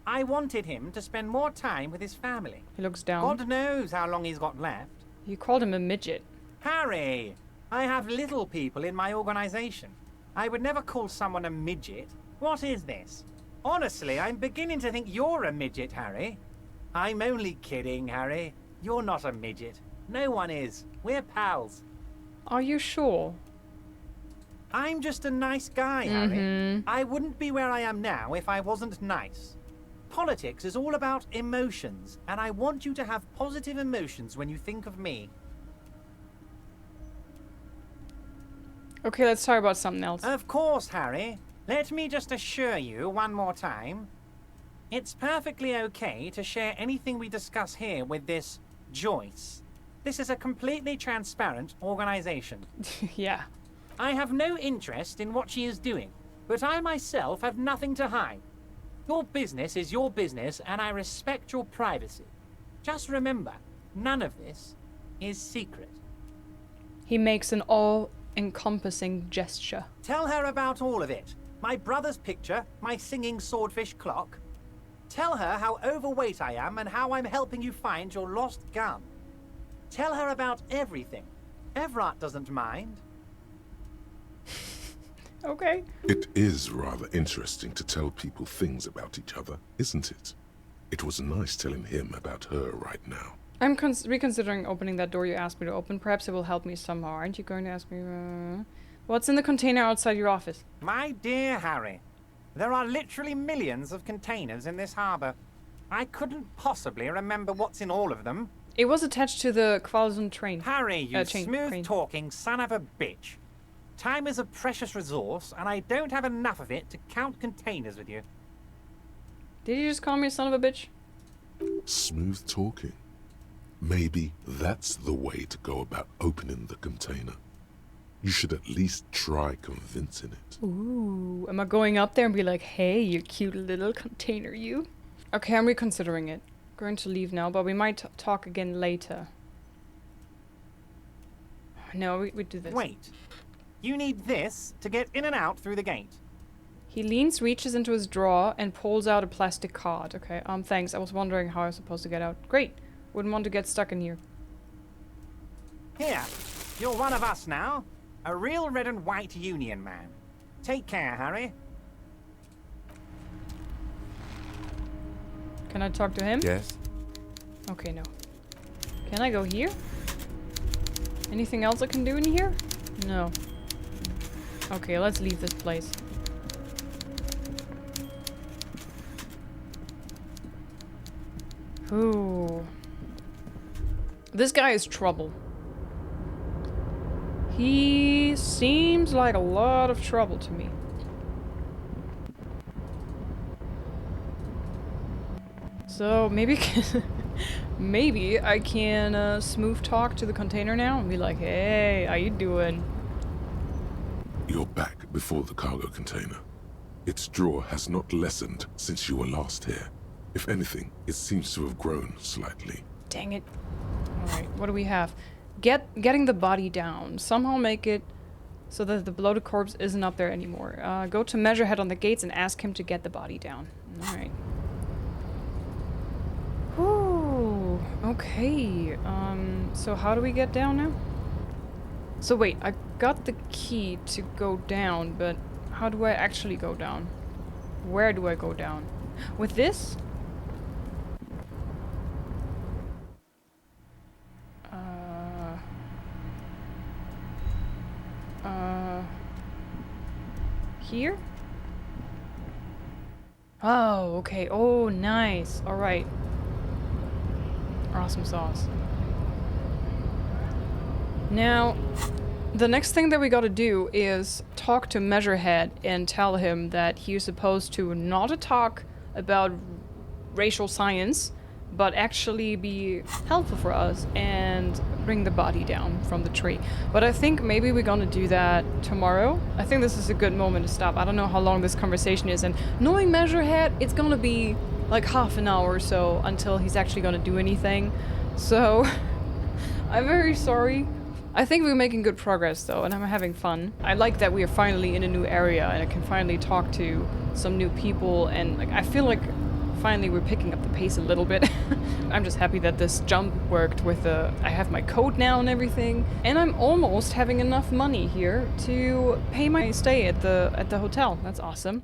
I wanted him to spend more time with his family. He looks down. God knows how long he's got left. You called him a midget. Harry! I have little people in my organization. I would never call someone a midget. What is this? Honestly, I'm beginning to think you're a midget, Harry. I'm only kidding, Harry. You're not a midget. No one is. We're pals. Are you sure? I'm just a nice guy, Harry. I wouldn't be where I am now if I wasn't nice. Politics is all about emotions, and I want you to have positive emotions when you think of me. Okay, let's talk about something else. Of course, Harry. Let me just assure you one more time. It's perfectly okay to share anything we discuss here with this Joyce. This is a completely transparent organization. Yeah. I have no interest in what she is doing, but I myself have nothing to hide. Your business is your business, and I respect your privacy. Just remember, none of this is secret. He makes an all-encompassing gesture. Tell her about all of it. My brother's picture, my singing swordfish clock. Tell her how overweight I am and how I'm helping you find your lost gun. Tell her about everything. Evrart doesn't mind. Okay. It is rather interesting to tell people things about each other, isn't it? It was nice telling him about her right now. I'm reconsidering opening that door you asked me to open. Perhaps it will help me somehow. Aren't you going to ask me? What's in the container outside your office? My dear Harry, there are literally millions of containers in this harbor. I couldn't possibly remember what's in all of them. It was attached to the Qualzon train. Harry, you smooth-talking son of a bitch. Time is a precious resource, and I don't have enough of it to count containers with you. Did you just call me a son of a bitch? Smooth talking. Maybe that's the way to go about opening the container. You should at least try convincing it. Ooh, am I going up there and be like, hey, you cute little container, you? Okay, I'm reconsidering it. Going to leave now, but we might talk again later. No, we do this. Wait. You need this to get in and out through the gate. He leans, reaches into his drawer, and pulls out a plastic card. Okay, thanks. I was wondering how I was supposed to get out. Great. Wouldn't want to get stuck in here. Here. You're one of us now. A real red and white union man. Take care, Harry. Can I talk to him? Yes. Okay, no. Can I go here? Anything else I can do in here? No. Okay, let's leave this place. Ooh. This guy is trouble. He seems like a lot of trouble to me. So maybe maybe I can smooth talk to the container now and be like, hey, how you doing? You're back before the cargo container. Its drawer has not lessened since you were last here. If anything, it seems to have grown slightly. Dang it. Alright, what do we have? Getting the body down. Somehow make it so that the bloated corpse isn't up there anymore. Go to Measurehead on the gates and ask him to get the body down. Alright. Ooh, okay. So how do we get down now? So wait, I got the key to go down, but how do I actually go down? Where do I go down? With this? Here? Oh, okay. Oh, nice. Alright. Awesome sauce. Now, the next thing that we gotta do is talk to Measurehead and tell him that he's supposed to not talk about racial science, but actually be helpful for us and bring the body down from the tree. But I think maybe we're gonna do that tomorrow. I think this is a good moment to stop. I don't know how long this conversation is, and knowing Measurehead, it's gonna be like half an hour or so until he's actually gonna do anything. So, I'm very sorry. I think we're making good progress though, and I'm having fun. I like that we are finally in a new area and I can finally talk to some new people, and like I feel like finally we're picking up the pace a little bit. I'm just happy that this jump worked with I have my code now and everything, and I'm almost having enough money here to pay my stay at the hotel. That's awesome.